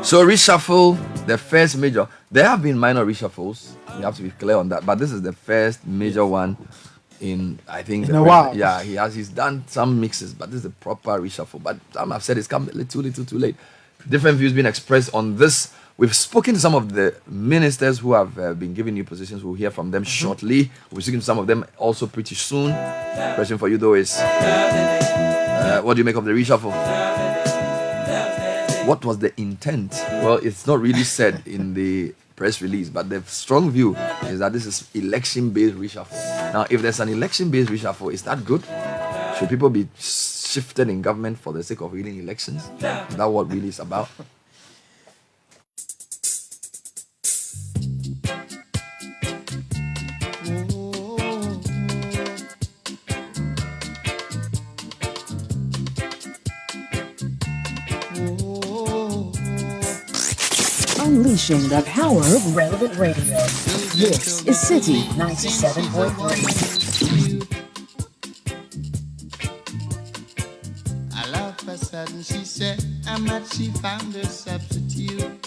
So reshuffle, the first major. There have been minor reshuffles. We have to be clear on that. But this is the first major one in I think In the a president. while. Yeah, he's done some mixes, but this is a proper reshuffle. But some have said it's come a little too late. Different views being expressed on this. We've spoken to some of the ministers who have been given new positions. We'll hear from them shortly. We'll be speaking to some of them also pretty soon. Question for you though is, what do you make of the reshuffle? What was the intent? Well, it's not really said in the press release, but the strong view is that this is election-based reshuffle. Now, if there's an election-based reshuffle, is that good? Should people be shifted in government for the sake of winning elections? Is that what really is about? Unleashing the power of relevant radio. This is Citi 97.3. All of a sudden she said, I'm not, she found a substitute.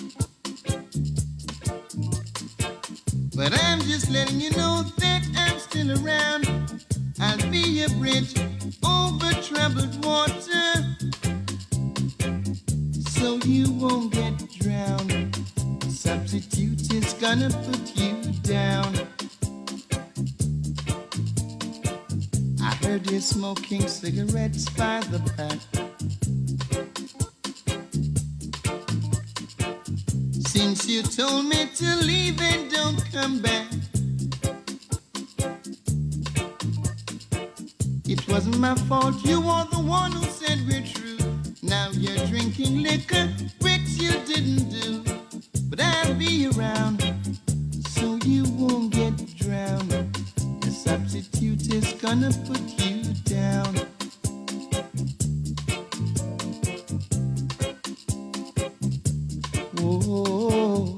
But I'm just letting you know that I'm still around. I'll be a bridge over troubled water, so you won't get drowned. Substitute is gonna put you down. I heard you smoking cigarettes by the pack. Since you told me to leave and don't come back, it wasn't my fault, you were the one who said we're true. Now you're drinking liquor, which you didn't do. But I'll be around, so you won't get drowned. The substitute is gonna put you down. Whoa.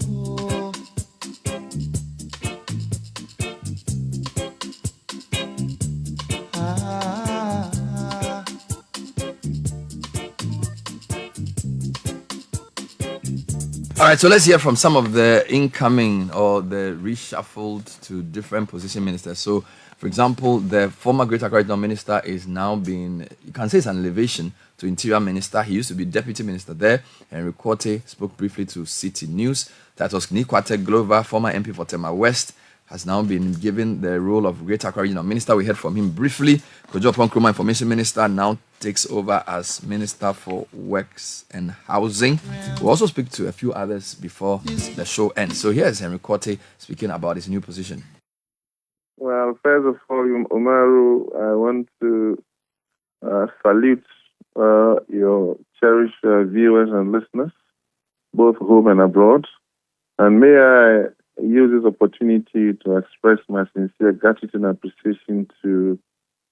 All right, so let's hear from some of the incoming or the reshuffled to different position ministers. So, for example, the former Greater Accra Regional Minister is now being, you can say it's an elevation to Interior Minister. He used to be Deputy Minister there. Henry Quartey spoke briefly to Citi News. That was Nikwate Glover, former MP for Tema West, has now been given the role of Greater Accra Regional Minister. We heard from him briefly. Kojo Nkrumah, Information Minister, now takes over as Minister for Works and Housing. We'll also speak to a few others before the show ends. So here's Henry Quartey speaking about his new position. Well, first of all, Umaru, I want to salute your cherished viewers and listeners, both home and abroad. And may I use this opportunity to express my sincere gratitude and appreciation to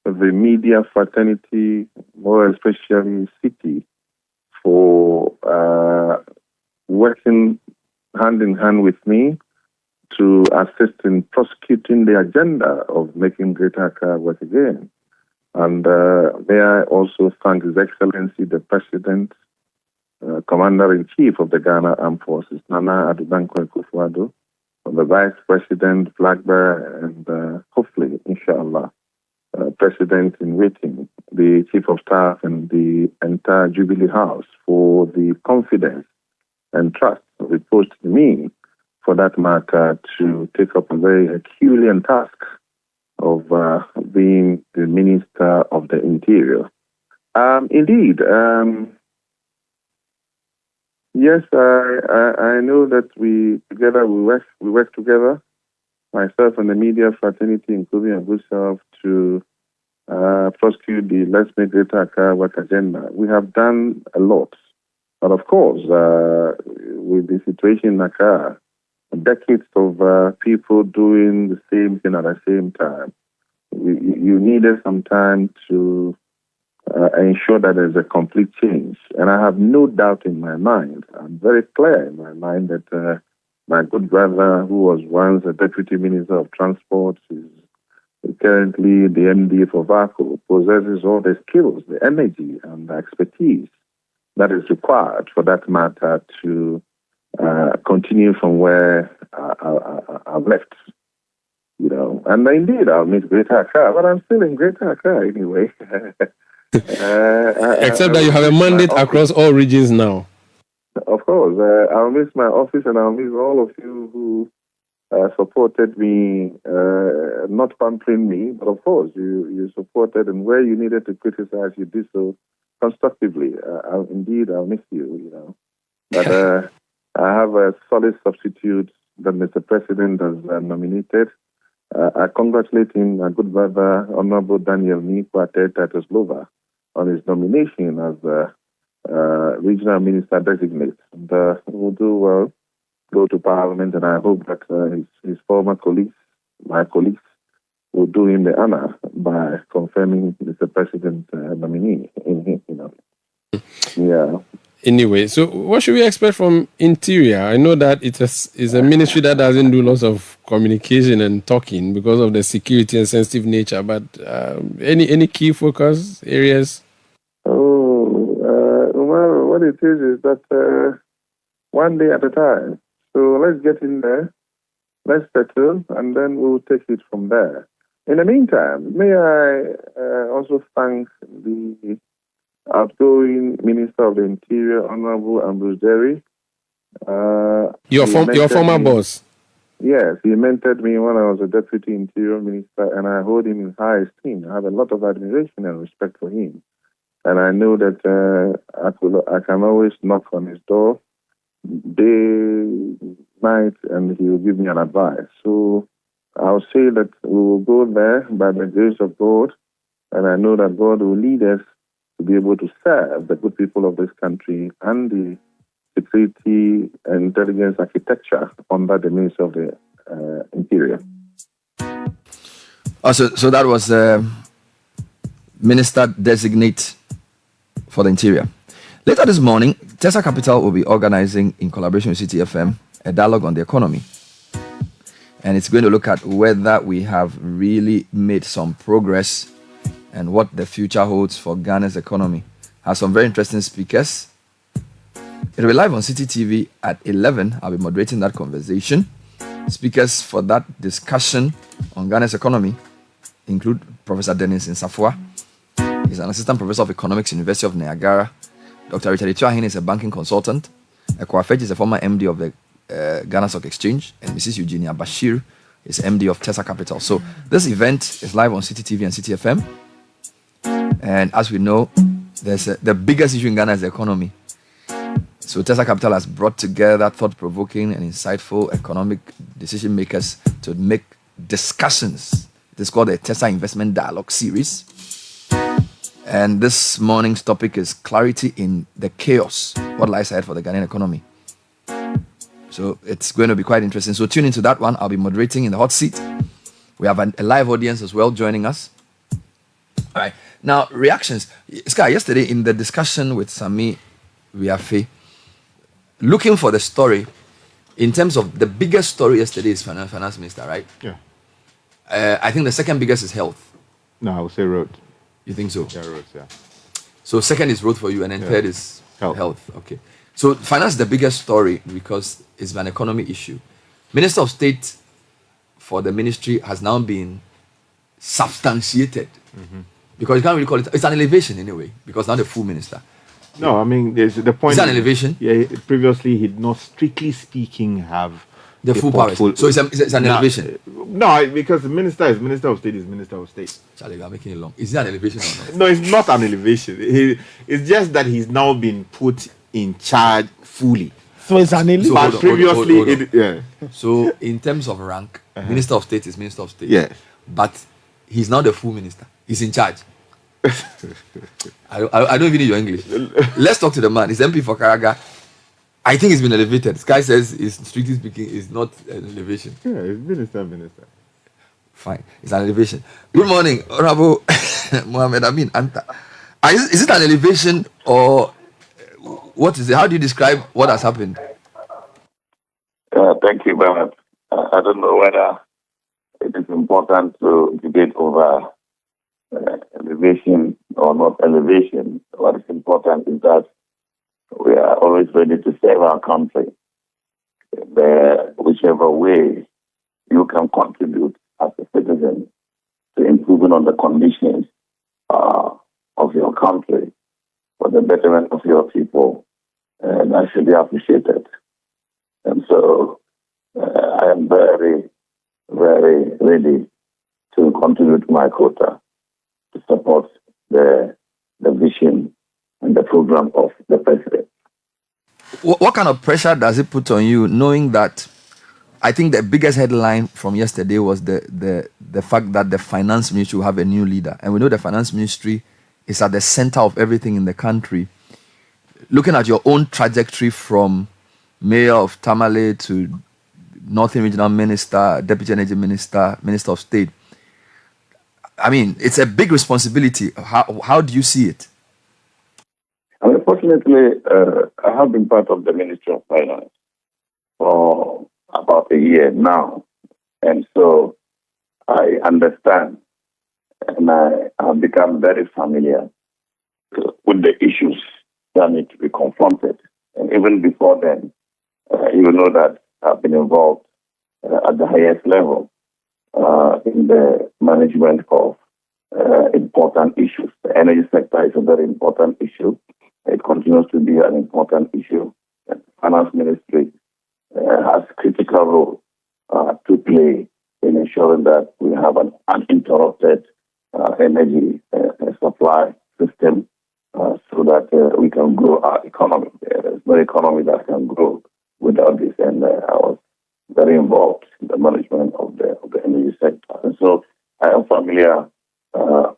the media fraternity, more especially Citi, for working hand in hand with me to assist in prosecuting the agenda of making Greater Accra work again. And may I also thank His Excellency, the President, Commander-in-Chief of the Ghana Armed Forces, Nana Addo Akufo-Addo, the Vice President, Flag Bearer, and hopefully, inshallah, President in waiting, the Chief of Staff, and the entire Jubilee House for the confidence and trust reposed in me, for that matter, to take up a very Herculean task of being the Minister of the Interior. Indeed, yes, I know that we work together, myself and the media fraternity, including yourself, to prosecute the Let's Make Greater Accra Work agenda. We have done a lot, but of course, with the situation in Accra, decades of people doing the same thing at the same time, you needed some time to ensure that there's a complete change. And I have no doubt in my mind, I'm very clear in my mind that my good brother, who was once a Deputy Minister of Transport, is currently the MD for VACO, possesses all the skills, the energy, and the expertise that is required for that matter to continue from where I've left. And indeed, I'll miss Greater Accra, but I'm still in Greater Accra anyway. Except that you have a mandate across all regions now. Of course, I'll miss my office, and I'll miss all of you who supported me, not pampering me, but of course, you supported, and where you needed to criticize, you did so constructively. I'll miss you, But I have a solid substitute that Mr. President has nominated. I congratulate him, my good brother, Honorable Daniel Nikwate Tatoslova, on his nomination as regional minister designate. And will do well, go to Parliament, and I hope that his former colleagues, my colleagues, will do him the honor by confirming Mr. President's nominee. Yeah. Anyway, so what should we expect from Interior? I know that it's a ministry that doesn't do lots of communication and talking because of the security and sensitive nature, but any key focus areas? Well, what it is that one day at a time. So let's get in there, let's settle, and then we'll take it from there. In the meantime, may I also thank the outgoing Minister of the Interior, Honorable Ambrose Derry. Your former boss? Yes, he mentored me when I was a Deputy Interior Minister, and I hold him in high esteem. I have a lot of admiration and respect for him. And I know that I can always knock on his door day, night, and he will give me an advice. So I'll say that we will go there by the grace of God, and I know that God will lead us to be able to serve the good people of this country and the security and intelligence architecture under the Ministry of the Interior. So that was Minister Designate for the Interior. Later this morning, Tesa Capital will be organizing, in collaboration with Citi FM, a dialogue on the economy. And it's going to look at whether we have really made some progress and what the future holds for Ghana's economy. Has some very interesting speakers. It'll be live on Citi TV at 11. I'll be moderating that conversation. Speakers for that discussion on Ghana's economy include Professor Dennis Nsafua. He's an assistant professor of economics, University of Niagara. Dr. Richard Etuahin is a banking consultant. Ekwafeji is a former MD of the Ghana Stock Exchange. And Mrs. Eugenia Bashir is MD of Tesa Capital. So this event is live on Citi TV and Citi FM. And as we know, the biggest issue in Ghana is the economy. So Tesa Capital has brought together thought-provoking and insightful economic decision makers to make discussions. It is called the Tesa Investment Dialogue Series. And this morning's topic is clarity in the chaos. What lies ahead for the Ghanaian economy? So it's going to be quite interesting. So tune into that one. I'll be moderating in the hot seat. We have a live audience as well joining us. All right. Now, reactions. Sky, yesterday in the discussion with Sami Wiafe, looking for the story, in terms of the biggest story yesterday is finance minister, right? Yeah. I think the second biggest is health. No, I would say road. You think so? Yeah, roads, yeah. So second is road for you, and then third is health. Okay. So finance is the biggest story because it's an economy issue. Minister of State for the ministry has now been substantiated. Because you can't really call it, it's an elevation anyway, because now the full minister. No, I mean, there's the point. Is that an elevation? Yeah, previously he'd not, strictly speaking, have the full powers. So it's an elevation? No, because the minister of state is minister of state. Charlie, you are making it long. Is it an elevation or not? No, it's not an elevation. It's just that he's now been put in charge fully. So it's an elevation. But previously, yeah. So in terms of rank, minister of state is minister of state. Yes. But he's now the full minister. He's in charge. I don't even need your English. Let's talk to the man. He's MP for Karaga. I think he's been elevated. Sky says, strictly speaking, is not an elevation. Yeah, it's minister. Fine. It's an elevation. Good morning, Honorable Mohammed Amin Anta. Is it an elevation or what is it? How do you describe what has happened? Thank you, Bernard. I don't know whether it is important to debate over elevation or not elevation. What is important is that We are always ready to serve our country. Whichever way you can contribute as a citizen to improving on the conditions of your country for the betterment of your people, that should be appreciated. And so I am very, very ready to contribute my quota to support the vision and the program of the president. What kind of pressure does it put on you, knowing that I think the biggest headline from yesterday was the fact that the finance ministry will have a new leader, and we know the finance ministry is at the center of everything in the country. Looking at your own trajectory from mayor of Tamale to Northern Regional Minister, Deputy Energy Minister, Minister of State, I mean, it's a big responsibility. How do you see it? Unfortunately, I have been part of the Ministry of Finance for about a year now. And so I understand and I have become very familiar with the issues that need to be confronted. And even before then, you know that I've been involved at the highest level in the management of important issues. The energy sector is a very important issue. It continues to be an important issue. The finance ministry has a critical role to play in ensuring that we have an uninterrupted energy supply system so that we can grow our economy. There's no economy that can grow without this, and I was very involved in the management of the energy sector. And so I am familiar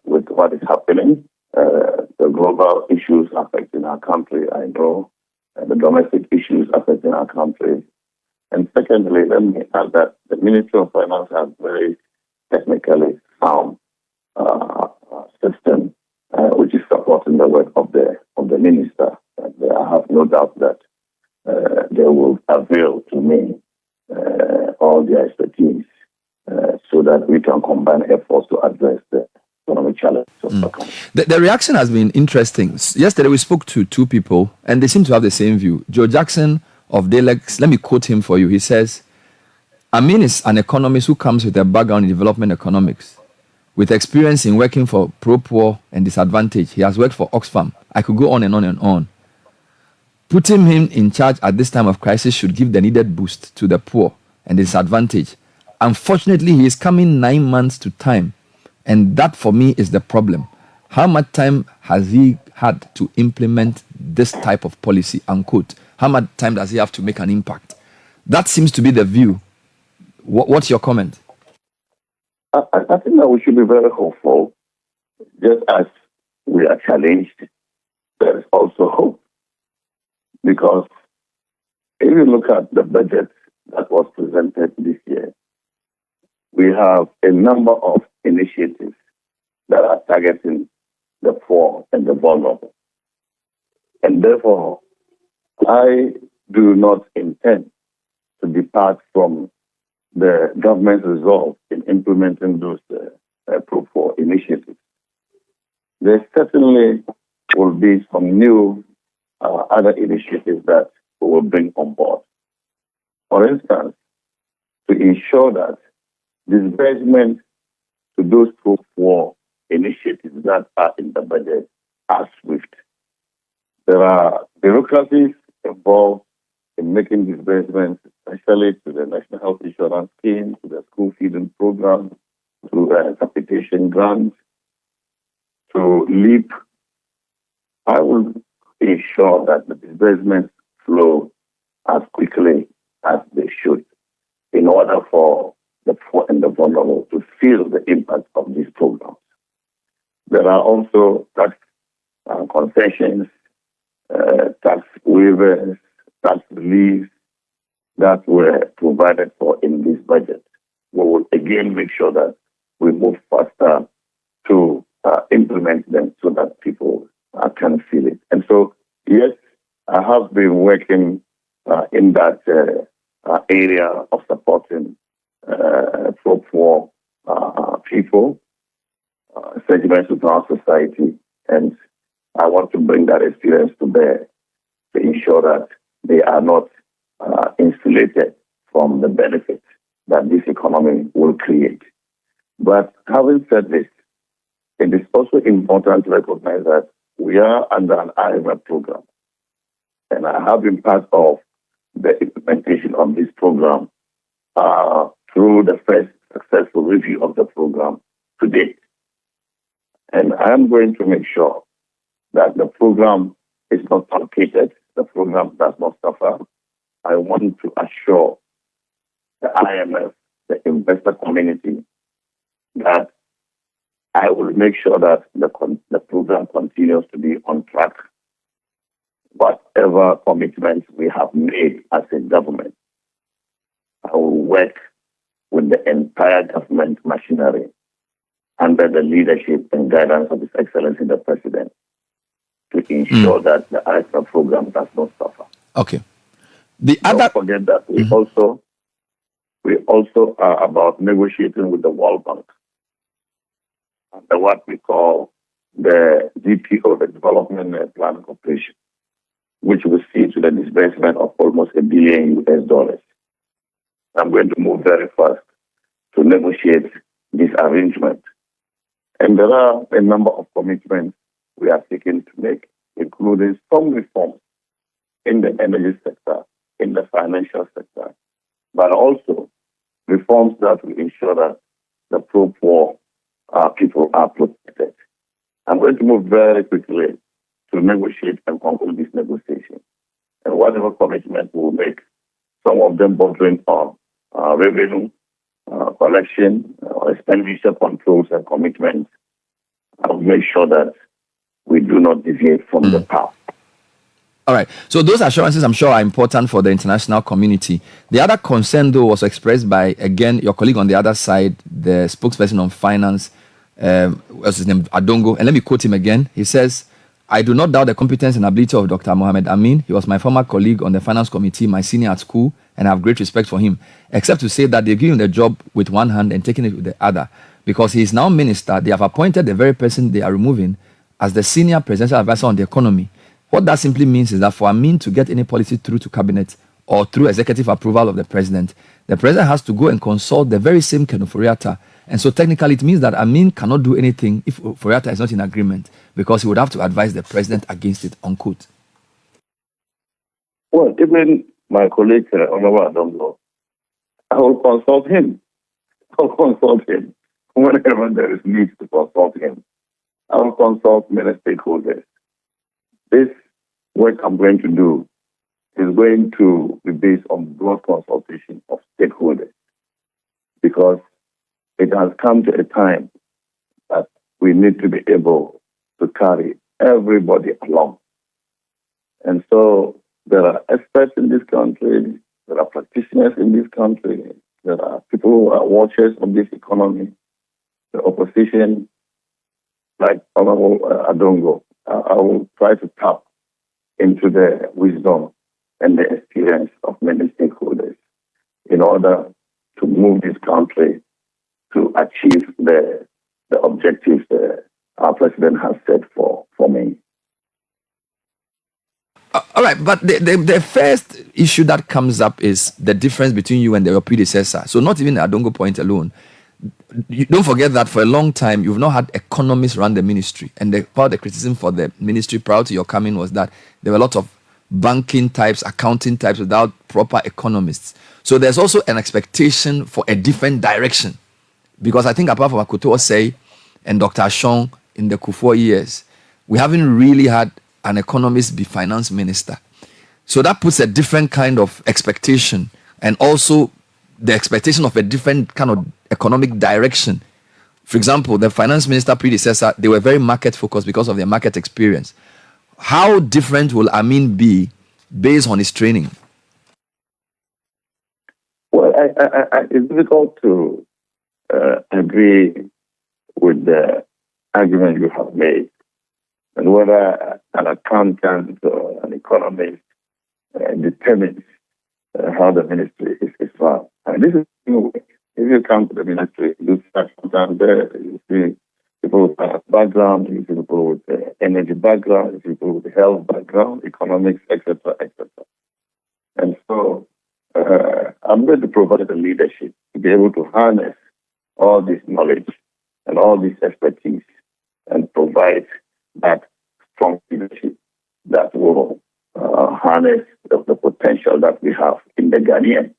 with what is happening, the global issues affecting our country, I know, and the domestic issues affecting our country. And secondly, let me add that the Ministry of Finance has very technically sound system, which is supporting the work of the minister. And I have no doubt that they will avail to me all their expertise so that we can combine efforts to address the economic challenges of the country. The reaction has been interesting. Yesterday we spoke to two people and they seem to have the same view. Joe Jackson of Delex, let me quote him for you. He says, Amin is an economist who comes with a background in development economics, with experience in working for pro-poor and disadvantaged. He has worked for Oxfam. I could go on and on and on. Putting him in charge at this time of crisis should give the needed boost to the poor and disadvantaged. Unfortunately, he is coming 9 months to time, and that for me is the problem. How much time has he had to implement this type of policy, unquote? How much time does he have to make an impact? That seems to be the view. What's your comment? I think that we should be very hopeful. Just as we are challenged, there is also hope. Because if you look at the budget that was presented this year, we have a number of initiatives that are targeting the poor and the vulnerable. And therefore, I do not intend to depart from the government's resolve in implementing those pro-poor initiatives. There certainly will be some new other initiatives that we will bring on board. For instance, to ensure that disbursement to those pro-poor initiatives that are in the budget are swift. There are bureaucracies involved in making disbursements, especially to the National Health Insurance Scheme, to the school feeding program, to capitation grants, to LEAP. I will ensure that the disbursements flow as quickly as they should in order for the poor and the vulnerable to feel the impact of these programs. There are also tax concessions, tax waivers, tax reliefs that were provided for in this budget. We will again make sure that we move faster to implement them so that people can feel it. And so, yes, I have been working in that area of supporting pro-poor people, segments of our society, and I want to bring that experience to bear to ensure that they are not insulated from the benefits that this economy will create. But having said this, it is also important to recognize that we are under an IMF program. And I have been part of the implementation of this program through the first successful review of the program to date. And I am going to make sure that the program is not truncated, the program does not suffer. I want to assure the IMF, the investor community, that I will make sure that the program continues to be on track. Whatever commitments we have made as a government, I will work with the entire government machinery under the leadership and guidance of His Excellency the President to ensure that the ISA program does not suffer. Okay. Don't forget that we also are about negotiating with the World Bank under what we call the DPO, the Development Plan Corporation, which will see to the disbursement of almost $1 billion US. I'm going to move very fast to negotiate this arrangement. And there are a number of commitments we are seeking to make, including some reforms in the energy sector, in the financial sector, but also reforms that will ensure that the pro-poor people are protected. I'm going to move very quickly to negotiate and conclude this negotiation. And whatever commitment we'll make, some of them bordering on revenue, collection, expenditure controls and commitments, I'll make sure that we do not deviate from the path. All right. So those assurances, I'm sure, are important for the international community. The other concern, though, was expressed by, again, your colleague on the other side, the spokesperson on finance, what's his name, Adongo. And let me quote him again. He says, "I do not doubt the competence and ability of Dr. Mohamed Amin. He was my former colleague on the finance committee, my senior at school, and I have great respect for him, except to say that they've given him the job with one hand and taken it with the other. Because he is now minister, they have appointed the very person they are removing as the senior presidential advisor on the economy. What that simply means is that for Amin to get any policy through to cabinet or through executive approval of the president has to go and consult the very same Ken Ofori-Atta. And so technically it means that Amin cannot do anything if Ofori-Atta is not in agreement, because he would have to advise the president against it," unquote. Well, even my colleague, Akufo-Addo, I will consult him. I'll consult him whenever there is need to consult him. I will consult many stakeholders. This work I'm going to do is going to be based on broad consultation of stakeholders, because it has come to a time that we need to be able to carry everybody along. And so there are experts in this country, there are practitioners in this country, there are people who are watchers of this economy, the opposition, like Honorable Adongo. I will try to tap into the wisdom and the experience of many stakeholders in order to move this country to achieve the objectives our president has set for me. All right, but the first issue that comes up is the difference between you and your predecessor. So not even the Adongo point alone. You don't forget that for a long time, you've not had economists run the ministry. And part of the criticism for the ministry prior to your coming was that there were a lot of banking types, accounting types without proper economists. So there's also an expectation for a different direction. Because I think apart from Akoto Osei and Dr. Ashong in the Kufuor years, we haven't really had an economist be finance minister. So that puts a different kind of expectation, and also the expectation of a different kind of economic direction. For example, the finance minister predecessor, they were very market focused because of their market experience. How different will Amin be based on his training? Well, it's difficult to agree with the argument you have made, and whether an accountant or an economist determines how the ministry is run. And this is new. If you come to the ministry, you start down there, you see people with finance background, you see people with energy background, you see people with health background, economics, etc., etc. And so I'm going to provide the leadership to be able to harness all this knowledge and all this expertise and provide that strong leadership that will harness the potential that we have in the Ghanaian,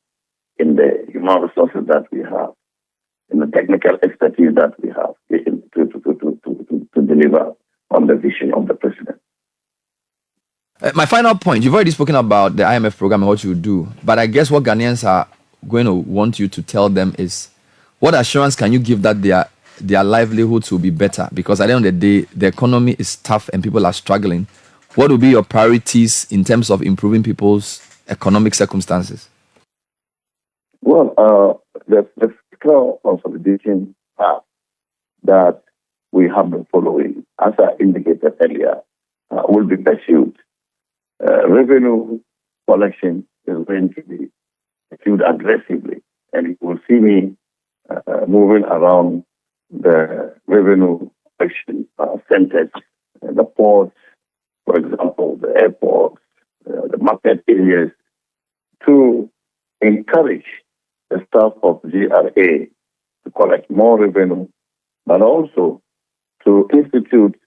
in the human resources that we have, in the technical expertise that we have to deliver on the vision of the president. My final point, you've already spoken about the IMF program and what you do, but I guess what Ghanaians are going to want you to tell them is, what assurance can you give that their livelihoods will be better? Because at the end of the day, the economy is tough and people are struggling. What will be your priorities in terms of improving people's economic circumstances? Well, the fiscal consolidation path that we have been following, as I indicated earlier, will be pursued. Revenue collection is going to be pursued aggressively, and you will see me moving around the revenue collection centers, the ports, for example, the airports, the market areas, to encourage the staff of GRA to collect more revenue, but also to institute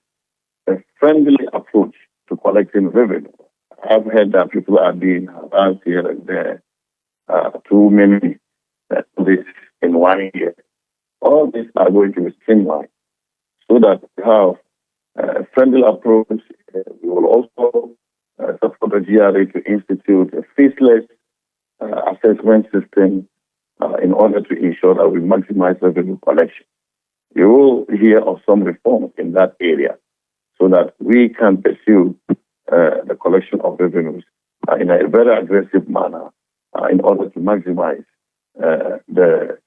a friendly approach to collecting revenue. I've heard that people are being harassed here and there, too many this in 1 year. All these are going to be streamlined so that we have a friendly approach. We will also support the GRA to institute a faceless assessment system in order to ensure that we maximize revenue collection. You will hear of some reforms in that area so that we can pursue the collection of revenues in a very aggressive manner in order to maximize the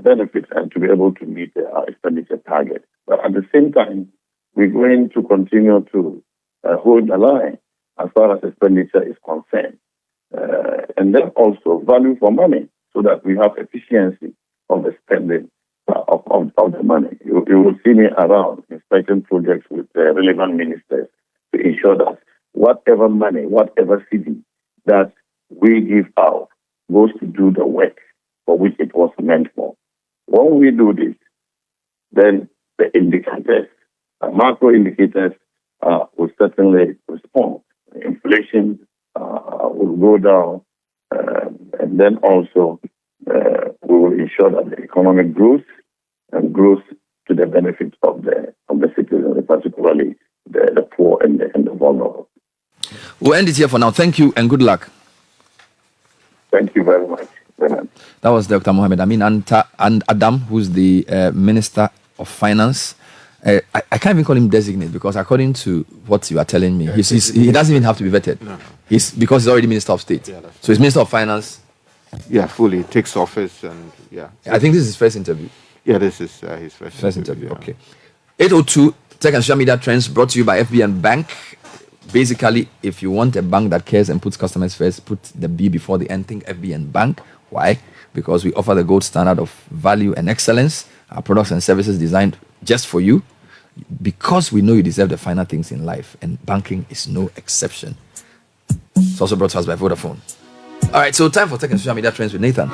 benefits and to be able to meet our expenditure target. But at the same time, we're going to continue to hold the line as far as expenditure is concerned. And then also value for money so that we have efficiency of the spending of the money. You will see me around inspecting projects with relevant ministers to ensure that whatever money, whatever city that we give out goes to do the work for which it was meant for. When we do this, then the indicators, macro indicators, will certainly respond. Inflation will go down, and then also we will ensure that the economic growth and growth to the benefit of the citizens, particularly the poor and the vulnerable. We'll end it here for now. Thank you and good luck. Thank you very much. That was Dr. Mohamed Amin and Adam, who's the Minister of Finance. I can't even call him designate because according to what you are telling me, he doesn't even have to be vetted. No. Because he's already Minister of State. Yeah, so he's Minister of Finance. Yeah, fully takes office and yeah. I think this is his first interview. Yeah, this is his first interview. Yeah. Okay. 802 Tech and Social Media Trends brought to you by FBN Bank. Basically, if you want a bank that cares and puts customers first, put the B before the N. Think FBN Bank. Why? Because we offer the gold standard of value and excellence. Our products and services designed just for you. Because we know you deserve the finer things in life, and banking is no exception. It's also brought to us by Vodafone. All right, so time for Tech and Social Media Trends with Nathan.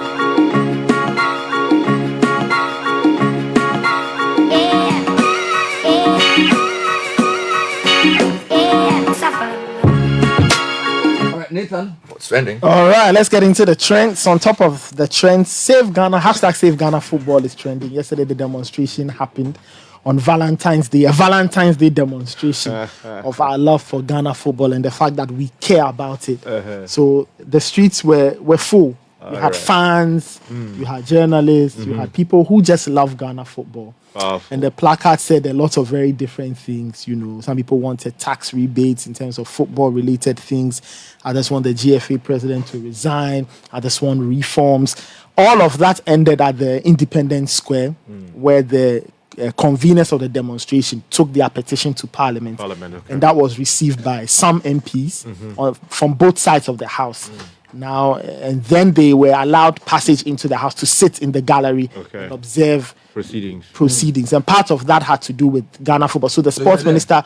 Nathan, what's trending? All right, let's get into the trends. On top of the trends, Save Ghana, hashtag Save Ghana football is trending. Yesterday, the demonstration happened on Valentine's Day, a Valentine's Day demonstration of our love for Ghana football and the fact that we care about it. So the streets were full. You had fans, you had journalists, you had people who just love Ghana football. Powerful. And the placard said a lot of very different things. You know, some people wanted tax rebates in terms of football-related things. Others want the GFA president to resign. Others want reforms. All of that ended at the Independence Square, where the conveners of the demonstration took their petition to Parliament. Okay. And that was received by some MPs from both sides of the House. Now, and then they were allowed passage into the house to sit in the gallery and observe proceedings. And part of that had to do with Ghana football. So the sports minister,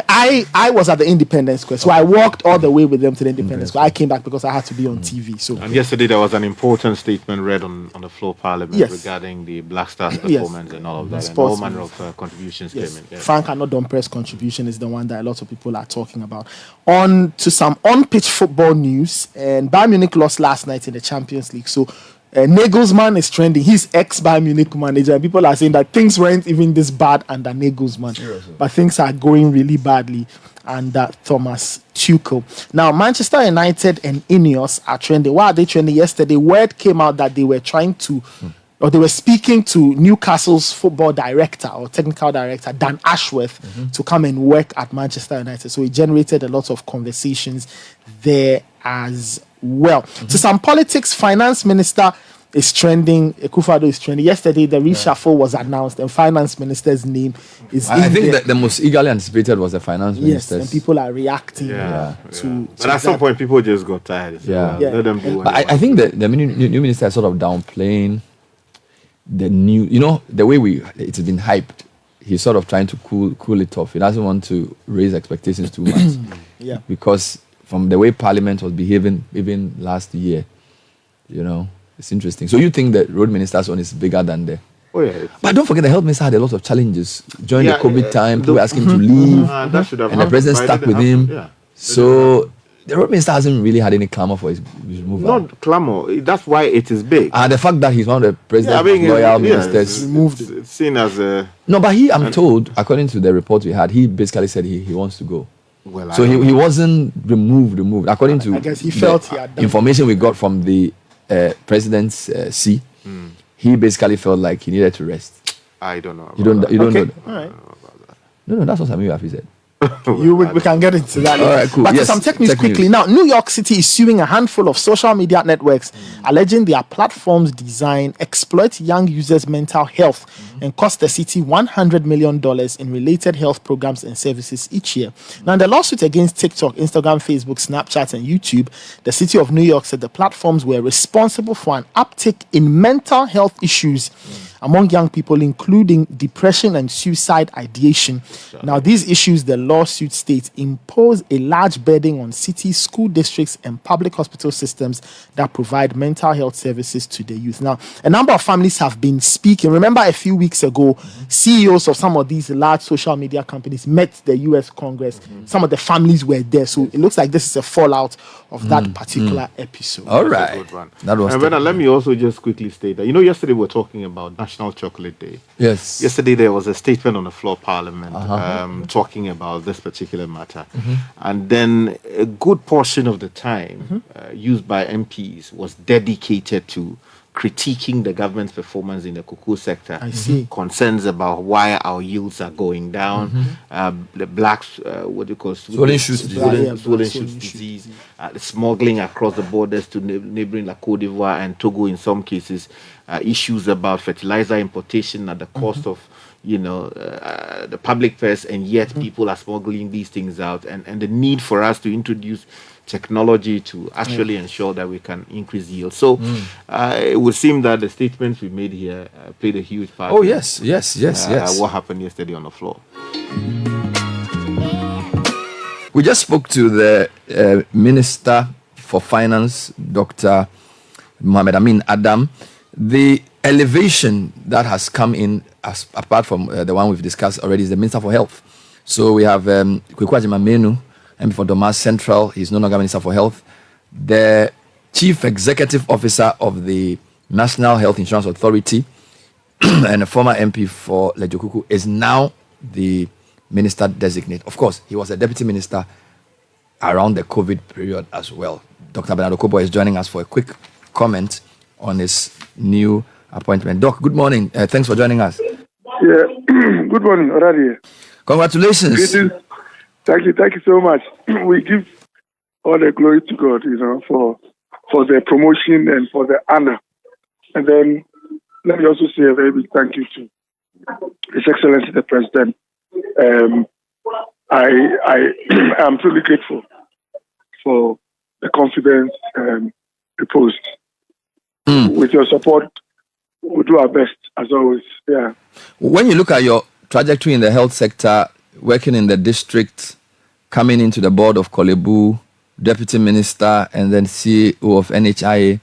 I was at the Independence Square, so I walked all the way with them to the Independence Square. I came back because I had to be on TV. So, and yesterday there was an important statement read on the floor of Parliament regarding the Black Stars performance and all of that, and all manner of contributions came in. Yes. Frank Anodonpress contribution is the one that a lot of people are talking about. On to some on-pitch football news, and Bayern Munich lost last night in the Champions League. So Nagelsmann is trending. He's ex-Bayern Munich manager. People are saying that things weren't even this bad under Nagelsmann. Seriously. But things are going really badly under Thomas Tuchel. Now, Manchester United and Ineos are trending. Why are they trending? Yesterday, word came out that they were trying to, or they were speaking to Newcastle's football director or technical director, Dan Ashworth, to come and work at Manchester United. So it generated a lot of conversations there as well. To some politics, finance minister is trending. Akufo-Addo is trending. Yesterday, the reshuffle was announced, and finance minister's name is. I think that the most eagerly anticipated was the finance minister. Yes, and people are reacting But at some point, people just got tired. So let them do. But I think that the new minister is sort of downplaying the new. You know, the way it's been hyped. He's sort of trying to cool it off. He doesn't want to raise expectations too much. Because from the way Parliament was behaving even last year, you know, it's interesting. So you think the road minister's one is bigger than the... Oh, yeah. But don't forget the health minister had a lot of challenges. During the COVID time, people were asking him to leave, and the president stuck with him. So the road minister hasn't really had any clamor for his removal. Not clamor. That's why it is big. And the fact that he's one of the president's loyal ministers. Removed it. It's seen as a... No, but I'm told, according to the report we had, he basically said he wants to go. Well, so he wasn't removed. According to I guess he felt he had done information we got from the president's C, he basically felt like he needed to rest. I don't know. You don't know that. All right. No, that's what Samuel Afi said. We can get into that. All right, cool. But some tech news quickly. Now, New York City is suing a handful of social media networks, alleging their platforms' design exploit young users' mental health and cost the city $100 million in related health programs and services each year. Now, in the lawsuit against TikTok, Instagram, Facebook, Snapchat, and YouTube, the city of New York said the platforms were responsible for an uptick in mental health issues among young people, including depression and suicide ideation. Now, these issues, the lawsuit states, impose a large burden on cities, school districts, and public hospital systems that provide mental health services to the youth. Now, a number of families have been speaking. Remember, a few weeks ago, CEOs of some of these large social media companies met the US Congress. Some of the families were there. So it looks like this is a fallout of that particular episode. All right. Good one. That was and let me also just quickly state that, yesterday we were talking about National Chocolate Day. Yes. Yesterday there was a statement on the floor of Parliament talking about this particular matter. And then a good portion of the time used by MPs was dedicated to critiquing the government's performance in the cocoa sector. I see. Concerns about why our yields are going down, the blacks, what do you call it? Swollen shoes disease, the smuggling across the borders to neighboring like Cote d'Ivoire and Togo in some cases, issues about fertilizer importation at the cost of the public purse, and yet people are smuggling these things out, and the need for us to introduce technology to actually ensure that we can increase yield. So it would seem that the statements we made here played a huge part. Oh, yes. What happened yesterday on the floor. We just spoke to the Minister for Finance, Dr. Mohamed Amin Adam. The elevation that has come in, apart from the one we've discussed already, is the Minister for Health. So we have Kweku Agyeman-Menu, MP for Domas Central. He's no longer Minister for Health. The Chief Executive Officer of the National Health Insurance Authority and a former MP for Lejokuku is now the Minister Designate. Of course, he was a Deputy Minister around the COVID period as well. Dr. Bernardo Kobo is joining us for a quick comment on his new appointment. Doc, good morning. Thanks for joining us. Yeah, good morning, already. Congratulations. Thank you so much. We give all the glory to God, for the promotion and for the honor. And then let me also say a very big thank you to His Excellency the President. I am truly grateful for the confidence reposed. With your support, we'll do our best as always. Yeah. When you look at your trajectory in the health sector, working in the district, coming into the board of Kolebu, deputy minister, and then CEO of NHIA,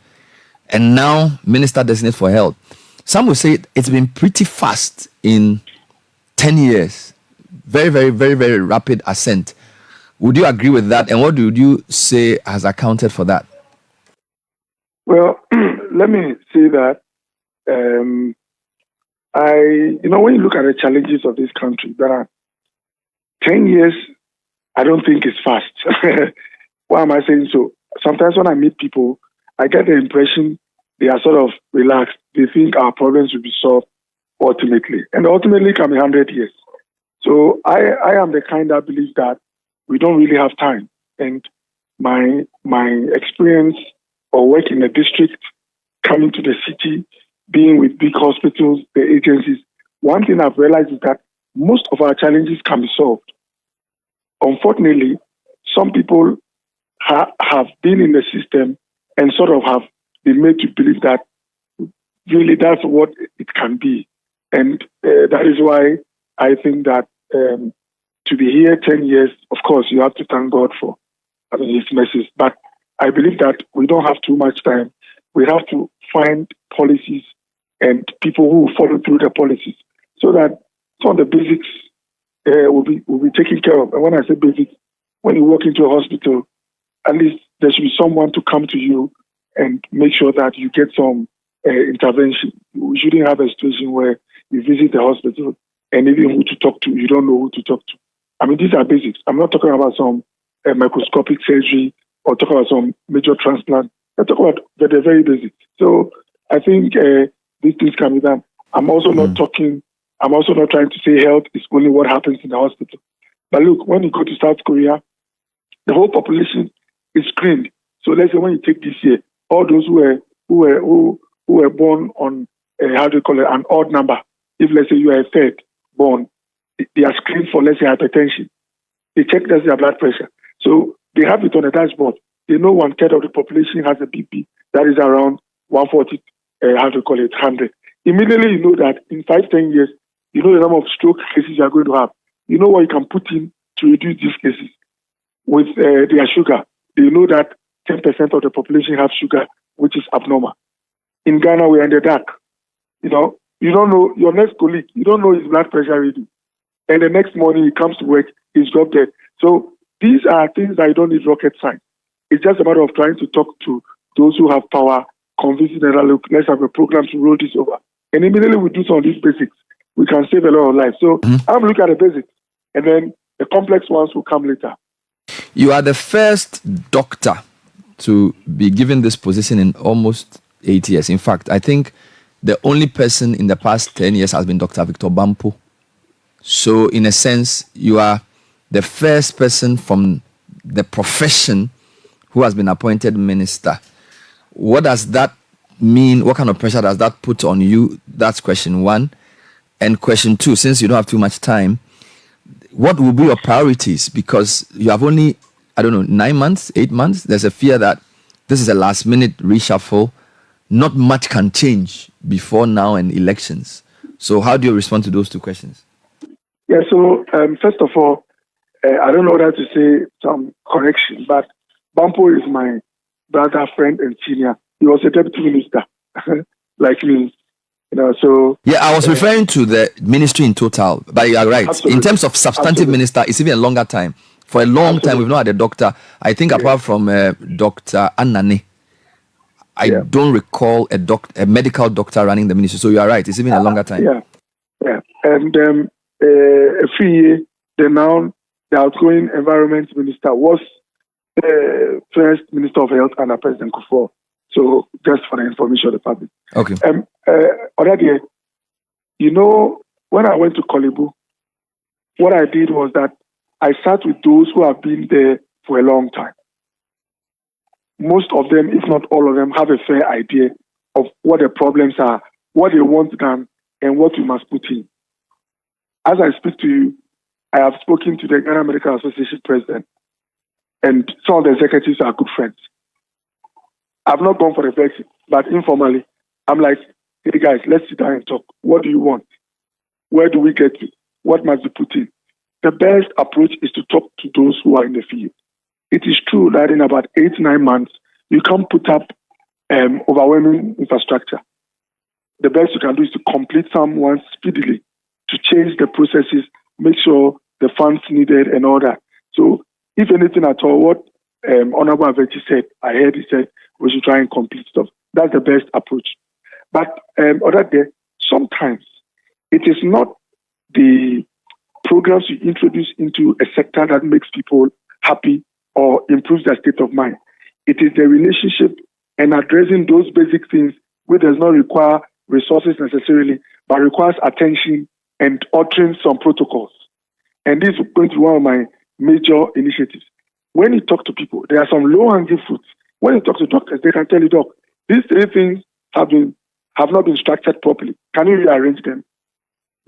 and now minister designate for health, some will say it's been pretty fast in 10 years. Very, very, very, very rapid ascent. Would you agree with that? And what would you say has accounted for that? Well, let me say that when you look at the challenges of this country, there are 10 years, I don't think it's fast. Why am I saying so? Sometimes when I meet people, I get the impression they are sort of relaxed. They think our problems will be solved ultimately. And ultimately it can be 100 years. So I am the kind that believes that we don't really have time. And my experience or work in the district, coming to the city, being with big hospitals, the agencies, one thing I've realized is that most of our challenges can be solved. Unfortunately, some people have been in the system and sort of have been made to believe that really that's what it can be. And that is why I think that to be here 10 years, of course, you have to thank God for His mercies. But I believe that we don't have too much time. We have to find policies and people who follow through the policies so that some of the basics will be taken care of. And when I say basics, when you walk into a hospital, at least there should be someone to come to you and make sure that you get some intervention. We shouldn't have a situation where you visit the hospital and even who to talk to, you don't know who to talk to. I mean, these are basics. I'm not talking about some microscopic surgery or talking about some major transplant. I'm talking about the very basics. So I think these things can be done. I'm also not trying to say health is only what happens in the hospital. But look, when you go to South Korea, the whole population is screened. So let's say when you take this year, all those who were born on an odd number. If let's say you are a third born, they are screened for let's say hypertension. They check their blood pressure. So they have it on a dashboard. They know 1/3 of the population has a BP that is around 140, 100. Immediately you know that in 5-10 years, you know the number of stroke cases you are going to have. You know what you can put in to reduce these cases. With their sugar, they know that 10% of the population have sugar, which is abnormal. In Ghana, we're in the dark. You don't know your next colleague, you don't know his blood pressure reading. And the next morning he comes to work, he's dropped dead. So these are things that you don't need rocket science. It's just a matter of trying to talk to those who have power, convincing them that, look, let's have a program to roll this over. And immediately we do some of these basics, we can save a lot of lives. So I'm looking at the basics, and then the complex ones will come later. You are the first doctor to be given this position in almost 8 years. In fact, I think the only person in the past 10 years has been Dr. Victor Bampo. So in a sense, you are the first person from the profession who has been appointed minister. What does that mean? What kind of pressure does that put on you? That's question one. And question two, since you don't have too much time, what will be your priorities? Because you have only, 9 months, 8 months. There's a fear that this is a last minute reshuffle. Not much can change before now and elections. So how do you respond to those two questions? Yeah, so first of all, I don't know whether to say some correction, but Bampo is my brother, friend, and senior. He was a deputy minister, like me. So... Yeah, I was referring to the ministry in total, but you are right. Absolutely. In terms of substantive minister, it's even a longer time. For a long time, we've not had a doctor. I think apart from Dr. Anane, I don't recall a medical doctor running the ministry. So you are right. It's even a longer time. Yeah. And the outgoing environment minister was the first minister of health under President Akufo. So just for the information of the public. Okay. Already, when I went to Kolebu, what I did was that I sat with those who have been there for a long time. Most of them, if not all of them, have a fair idea of what the problems are, what they want done, and what we must put in. As I speak to you, I have spoken to the Ghana Medical Association president. and some of the executives are good friends. I've not gone for the Brexit, but informally, I'm like, hey guys, let's sit down and talk. What do you want? Where do we get to? What must be put in? The best approach is to talk to those who are in the field. It is true that in about 8-9 months, you can't put up overwhelming infrastructure. The best you can do is to complete some ones speedily, to change the processes, make sure the funds needed and all that. So if anything at all, what Honorable Avechi said, I heard he said we should try and complete stuff. That's the best approach. But other day, sometimes it is not the programs you introduce into a sector that makes people happy or improves their state of mind. It is the relationship and addressing those basic things which does not require resources necessarily, but requires attention and altering some protocols. And this is going to be one of my major initiatives. When you talk to people, there are some low-hanging fruits. When you talk to doctors, they can tell you, Doc, these 3 things have not been structured properly. Can you rearrange them?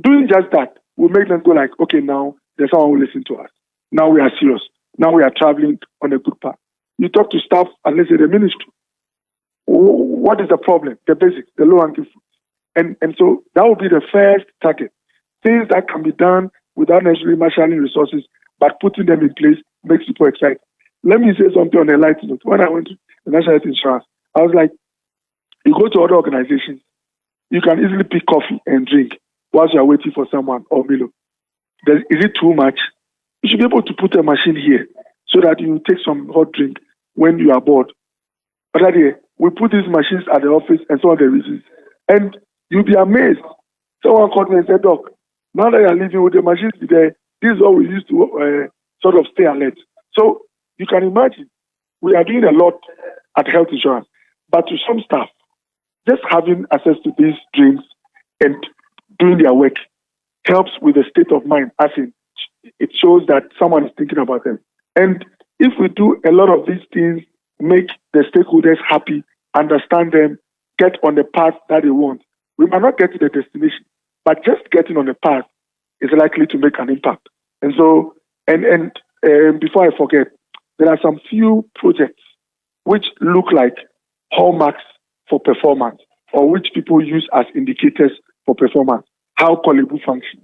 Doing just that will make them go like, okay, now there's someone who listens to us. Now we are serious. Now we are traveling on a good path. You talk to staff, and let's say the ministry. What is the problem? The basics, the low-hanging fruits. And so that will be the first target. Things that can be done without necessarily marshalling resources, but putting them in place makes people excited. Let me say something on a light note. When I went to the National Health Insurance, I was like, you go to other organizations, you can easily pick coffee and drink whilst you are waiting for someone or Milo. Is it too much? You should be able to put a machine here so that you take some hot drink when you are bored. But we put these machines at the office and some of the reasons. And you'll be amazed. Someone called me and said, Doc, now that you're living with the machines there, this is what we used to sort of stay alert. So you can imagine, we are doing a lot at health insurance. But to some staff, just having access to these drinks and doing their work helps with the state of mind, as in it shows that someone is thinking about them. And if we do a lot of these things, make the stakeholders happy, understand them, get on the path that they want, we might not get to the destination, but just getting on the path is likely to make an impact. And so, and before I forget, there are some few projects which look like hallmarks for performance, or which people use as indicators for performance. How Kolebu functions,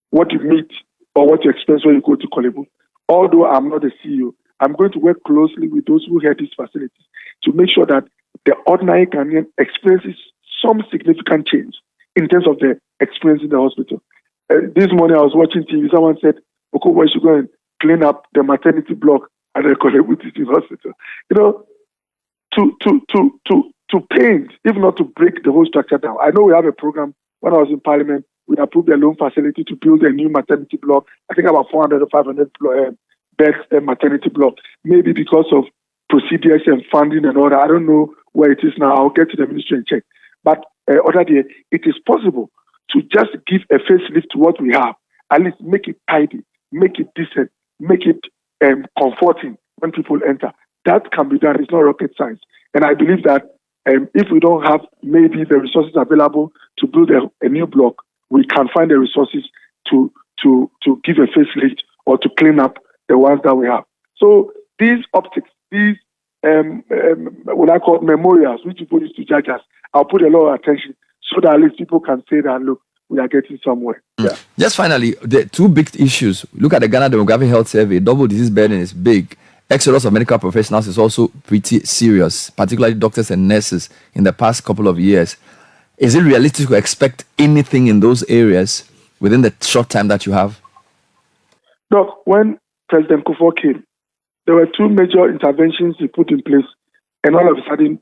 what you meet or what you experience when you go to Kolebu. Although I'm not the CEO, I'm going to work closely with those who head these facilities to make sure that the ordinary Ghanaian experiences some significant change in terms of the experience in the hospital. This morning I was watching TV. Someone said, Okobwa should go and clean up the maternity block at the Kolebu Teaching Hospital. You know, to paint, if not to break the whole structure down. I know we have a program. When I was in Parliament, we approved a loan facility to build a new maternity block. I think about 400 or 500 beds maternity block. Maybe because of procedures and funding and all that. I don't know where it is now. I'll get to the ministry and check. But other day, it is possible to just give a facelift to what we have. At least make it tidy, make it decent, make it comforting when people enter. That can be done. It's not rocket science. And I believe that if we don't have maybe the resources available to build a new block, we can find the resources to give a facelift or to clean up the ones that we have. So these optics, these what I call memorials, which people used to judge us, I'll put a lot of attention so that at least people can say that, look, we are getting somewhere. Yeah. Just finally, the 2 big issues. Look at the Ghana Demographic Health Survey. Double disease burden is big. Exodus of medical professionals is also pretty serious, particularly doctors and nurses in the past couple of years. Is it realistic to expect anything in those areas within the short time that you have? Look, when President Akufo came, there were 2 major interventions he put in place, and all of a sudden,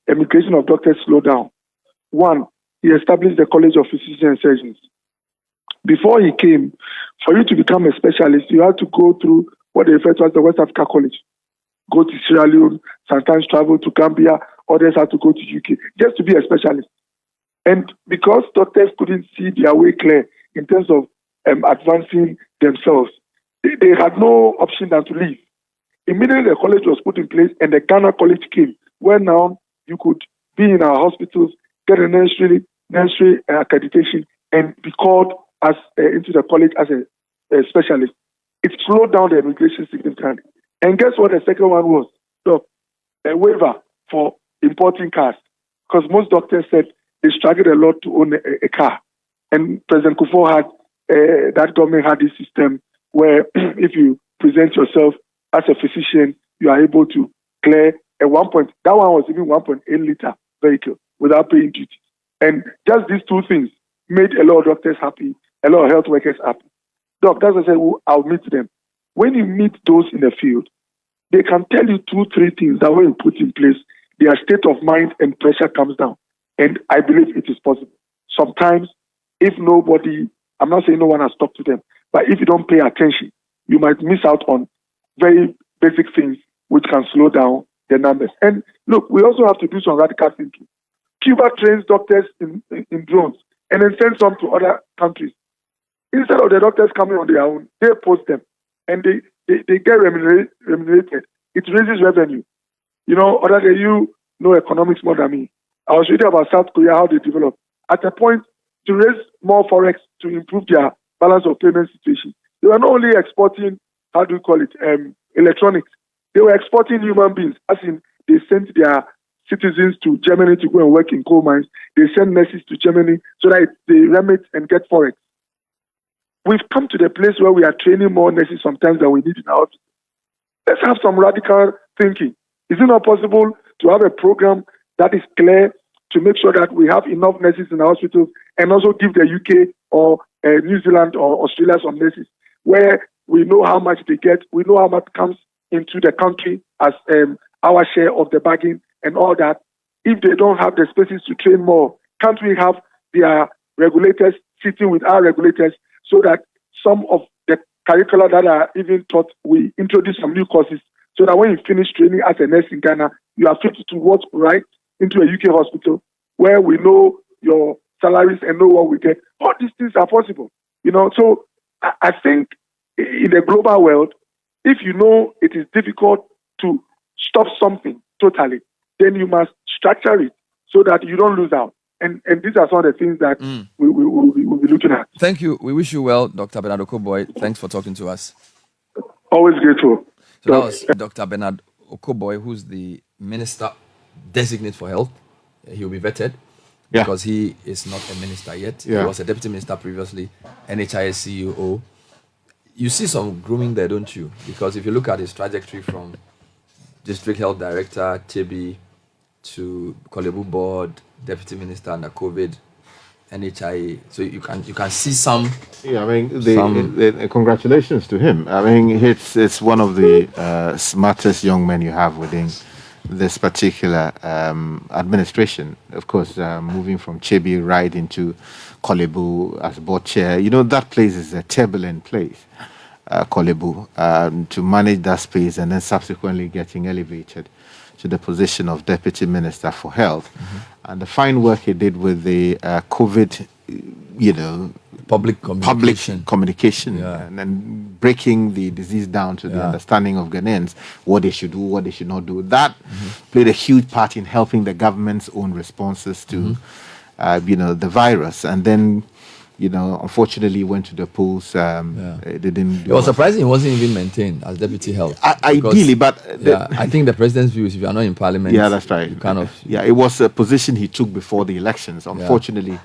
immigration of doctors slowed down. One, he established the College of Physicians and Surgeons. Before he came, for you to become a specialist, you had to go through what they refer to as the West Africa College. Go to Sierra Leone, sometimes travel to Gambia, others had to go to UK, just to be a specialist. And because doctors couldn't see their way clear in terms of advancing themselves, they had no option than to leave. Immediately the college was put in place and the Ghana College came, where now you could be in our hospitals, get a nursery accreditation, and be called as into the college as a specialist. It slowed down the immigration significantly. And guess what the second one was? So, a waiver for importing cars. Because most doctors said they struggled a lot to own a car. And President Akufo had, that government had this system where if you present yourself as a physician, you are able to clear a that one was even 1.8 liter vehicle without paying duty. And just these two things made a lot of doctors happy, a lot of health workers happy. Doctors, I said, well, I'll meet them. When you meet those in the field, they can tell you 2-3 things that when you put in place, their state of mind and pressure comes down. And I believe it is possible. Sometimes, if nobody, I'm not saying no one has talked to them, but if you don't pay attention, you might miss out on very basic things which can slow down the numbers. And look, we also have to do some radical thinking. Cuba trains doctors in drones and then sends some to other countries. Instead of the doctors coming on their own, they post them and they get remunerated. It raises revenue. You know, other than you know economics more than me. I was reading about South Korea, how they develop. At a point, to raise more forex to improve their balance of payment situation, they were not only exporting, how do you call it, electronics. They were exporting human beings, as in they sent their citizens to Germany to go and work in coal mines. They send nurses to Germany so that they remit and get forex. We've come to the place where we are training more nurses sometimes than we need in our hospital. Let's have some radical thinking. Is it not possible to have a program that is clear to make sure that we have enough nurses in our hospitals and also give the UK or New Zealand or Australia some nurses where we know how much they get, we know how much comes into the country as our share of the bargain and all that. If they don't have the spaces to train more, can't we have their regulators sitting with our regulators so that some of the curricula that are even taught, we introduce some new courses so that when you finish training as a nurse in Ghana, you are fit to walk right into a UK hospital where we know your salaries and know what we get. All these things are possible, you know. So I think in the global world, if you know it is difficult to stop something totally, then you must structure it so that you don't lose out. And these are some of the things that we'll be looking at. Thank you. We wish you well, Dr. Bernard Okoboy. Thanks for talking to us. Always grateful. So that was Dr. Bernard Okoboy, who's the Minister Designate for Health. He will be vetted because he is not a minister yet. He was a deputy minister previously, NHIS CEO. You see some grooming there, don't you? Because if you look at his trajectory from district health director, TB, to Kolebu board, deputy minister under COVID, NHIA. So you can see some. Yeah, I mean, congratulations to him. I mean, it's one of the smartest young men you have within this particular administration. Of course, moving from Chebi right into Kolebu as board chair. You know, that place is a turbulent place, Kolebu, to manage that space and then subsequently getting elevated to the position of Deputy Minister for Health. And the fine work he did with the COVID, public communication and then breaking the disease down to the understanding of Ghanaians, what they should do, what they should not do. That played a huge part in helping the government's own responses to, the virus. And then, unfortunately went to the polls. It didn't. It was surprising it wasn't even maintained as deputy health. Ideally, but I think the president's view is if you are not in parliament, that's right. It was a position he took before the elections. Unfortunately,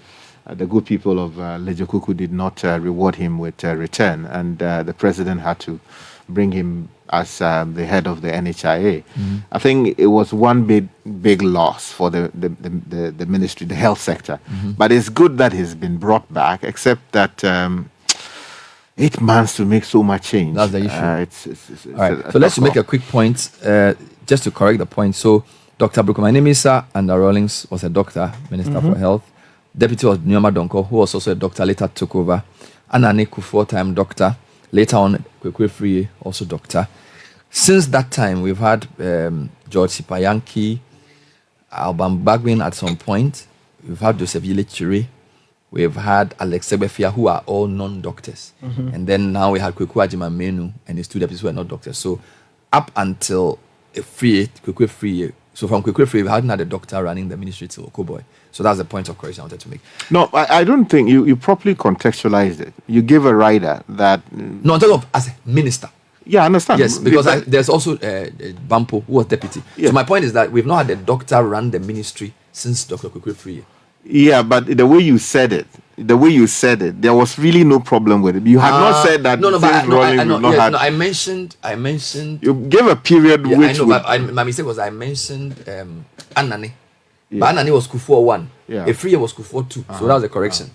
the good people of Lejokuku did not reward him with a return, and the president had to bring him as the head of the NHIA. I think it was one big loss for the ministry, the health sector. But it's good that he's been brought back, except that 8 months to make so much change. That's the issue. All right. So let's make a quick point, just to correct the point. So, Dr. Brukumanimisa Anda Rawlings was a doctor, Minister for Health. Deputy was Nyoma Donko, who was also a doctor, later took over. Anani Kufuor, time doctor. Later on, Kwekwe Free, also doctor. Since that time, we've had George Sipayanki, Alban Bagwin at some point. We've had Joseph Yilechiri. We've had Alex Sebefia, who are all non-doctors. And then now we had Kweku Ajimamenu and his two deputies who are not doctors. So up until Kwekwe Free, so from Kwekwe Free, we hadn't had a doctor running the ministry till Okoboy. So that's the point of correction I wanted to make. No, I don't think you properly contextualized it. You gave a rider that... No, I'm talking of as a minister. Yeah, I understand. Yes, because there's also Bampo, who was deputy. Yeah. So my point is that we've not had a doctor run the ministry since Dr. Kukwefri. Yeah, but the way you said it, there was really no problem with it. You had not said that. I mentioned. You gave a period Yeah, which I know, but my mistake was I mentioned Anani. Yeah. But Anani was Kufuor 1. Yeah. Efriye was Kufuor 2. So that was a correction.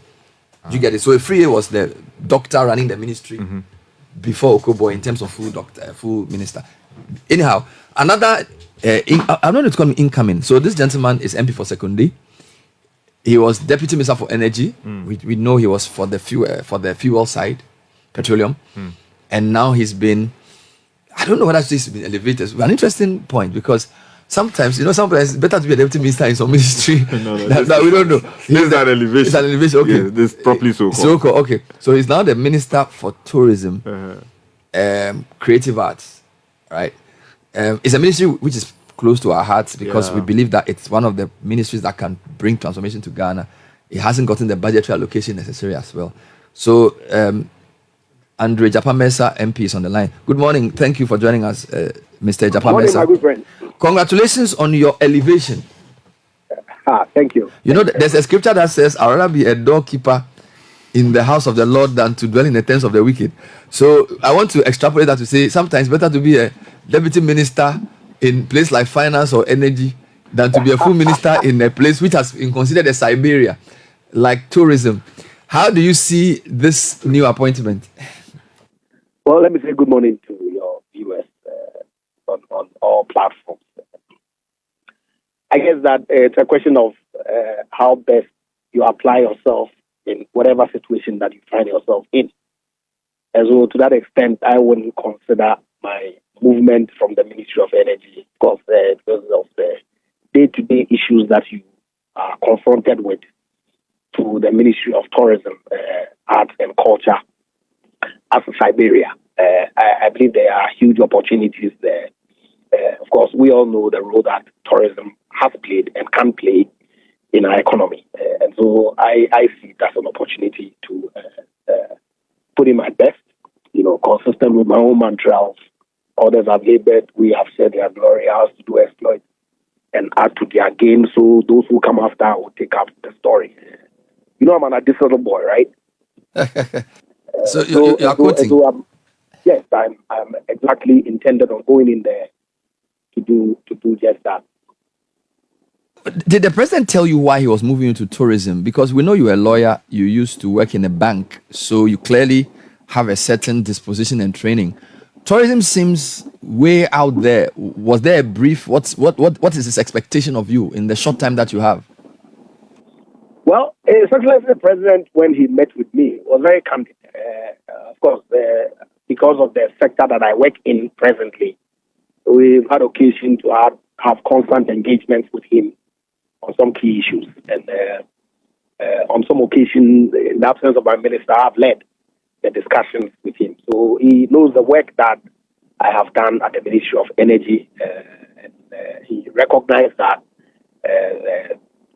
Do you get it? So Efriye was the doctor running the ministry before Okobo in terms of full minister. Anyhow, another, I'm not going to call him incoming. So this gentleman is MP for Sekondi. He was deputy minister for energy. We know he was for the fuel side, petroleum. And now he's been, I don't know whether he's been elevated. An interesting point, because sometimes it's better to be a deputy minister in some ministry. that we don't know. This is an elevation. It's an elevation. Okay. Yes, this is properly so called. So-called. Okay. So he's now the minister for tourism, creative arts, right? It's a ministry which is close to our hearts because we believe that it's one of the ministries that can bring transformation to Ghana. It hasn't gotten the budgetary allocation necessary as well. So Andre Japamesa MP is on the line. Good morning. Thank you for joining us, Mr. Japamesa. Good morning, my good friend. Congratulations on your elevation. Thank you. You know, there's a scripture that says, I'd rather be a doorkeeper in the house of the Lord than to dwell in the tents of the wicked. So I want to extrapolate that to say sometimes better to be a deputy minister in place like finance or energy than to be a full minister in a place which has been considered a Siberia, like tourism. How do you see this new appointment? Well, let me say good morning to your viewers on all platforms. I guess that it's a question of how best you apply yourself in whatever situation that you find yourself in. And so to that extent, I wouldn't consider my movement from the Ministry of Energy because of the day-to-day issues that you are confronted with to the Ministry of Tourism, Arts and Culture as a Siberia. I believe there are huge opportunities there. Of course, we all know the role that tourism has played and can play in our economy. And so I see it as an opportunity to put in my best, consistent with my own mantra. Others have labored, we have said their glory, ours to do exploit and add to their gain. So those who come after will take up the story. I'm an additional boy, right? So you're quoting? Yes, I'm exactly intended on going in there to do just that. Did the president tell you why he was moving into tourism? Because we know you're a lawyer, you used to work in a bank, so you clearly have a certain disposition and training. Tourism seems way out there. Was there a brief? What is his expectation of you in the short time that you have? Well, His Excellency the President, when he met with me, was very candid. Of course, because of the sector that I work in presently, we've had occasion to have constant engagements with him on some key issues. And on some occasions, in the absence of my minister, I've led the discussions with him. So he knows the work that I have done at the Ministry of Energy. And he recognized that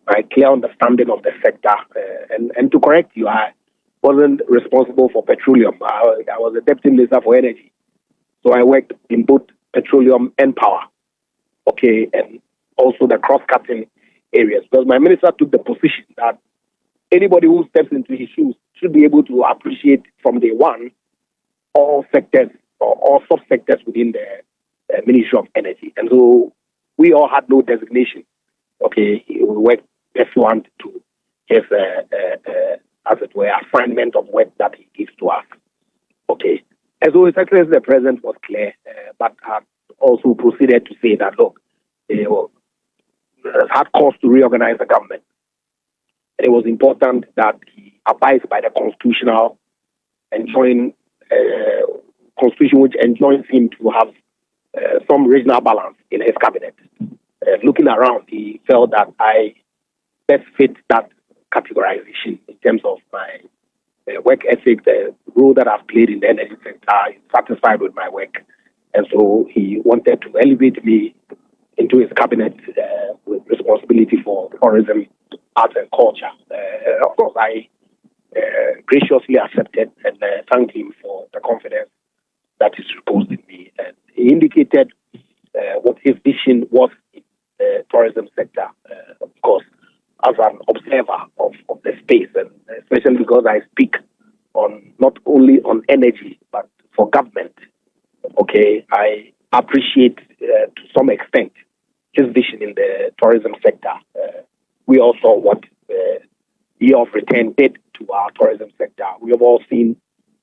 my clear understanding of the sector. And to correct you, I wasn't responsible for petroleum. I was the Deputy Minister for Energy. So I worked in both petroleum and power. Okay, and also the cross-cutting areas. Because my minister took the position that anybody who steps into his shoes should be able to appreciate from day one all sectors or all sub-sectors within the Ministry of Energy. And so we all had no designation. Okay, we worked pursuant to his, as it were, assignment of work that he gives to us. Okay. And so His Excellency the President was clear, but had also proceeded to say that, look, it had cause to reorganize the government. And it was important that he abides by the constitutional constitution which enjoins him to have some regional balance in his cabinet. Looking around, he felt that I best fit that categorization in terms of my work ethic, the role that I've played in the energy sector. He's satisfied with my work. And so he wanted to elevate me into his cabinet with responsibility for tourism, arts and culture. Of course, I graciously accepted and thanked him for the confidence that is reposed in me. he indicated what his vision was in the tourism sector, of course, as an observer of the space, and especially because I speak on not only on energy, but for government. Okay, I appreciate to some extent his vision in the tourism sector. We all saw what Year of Return did to our tourism sector. We have all seen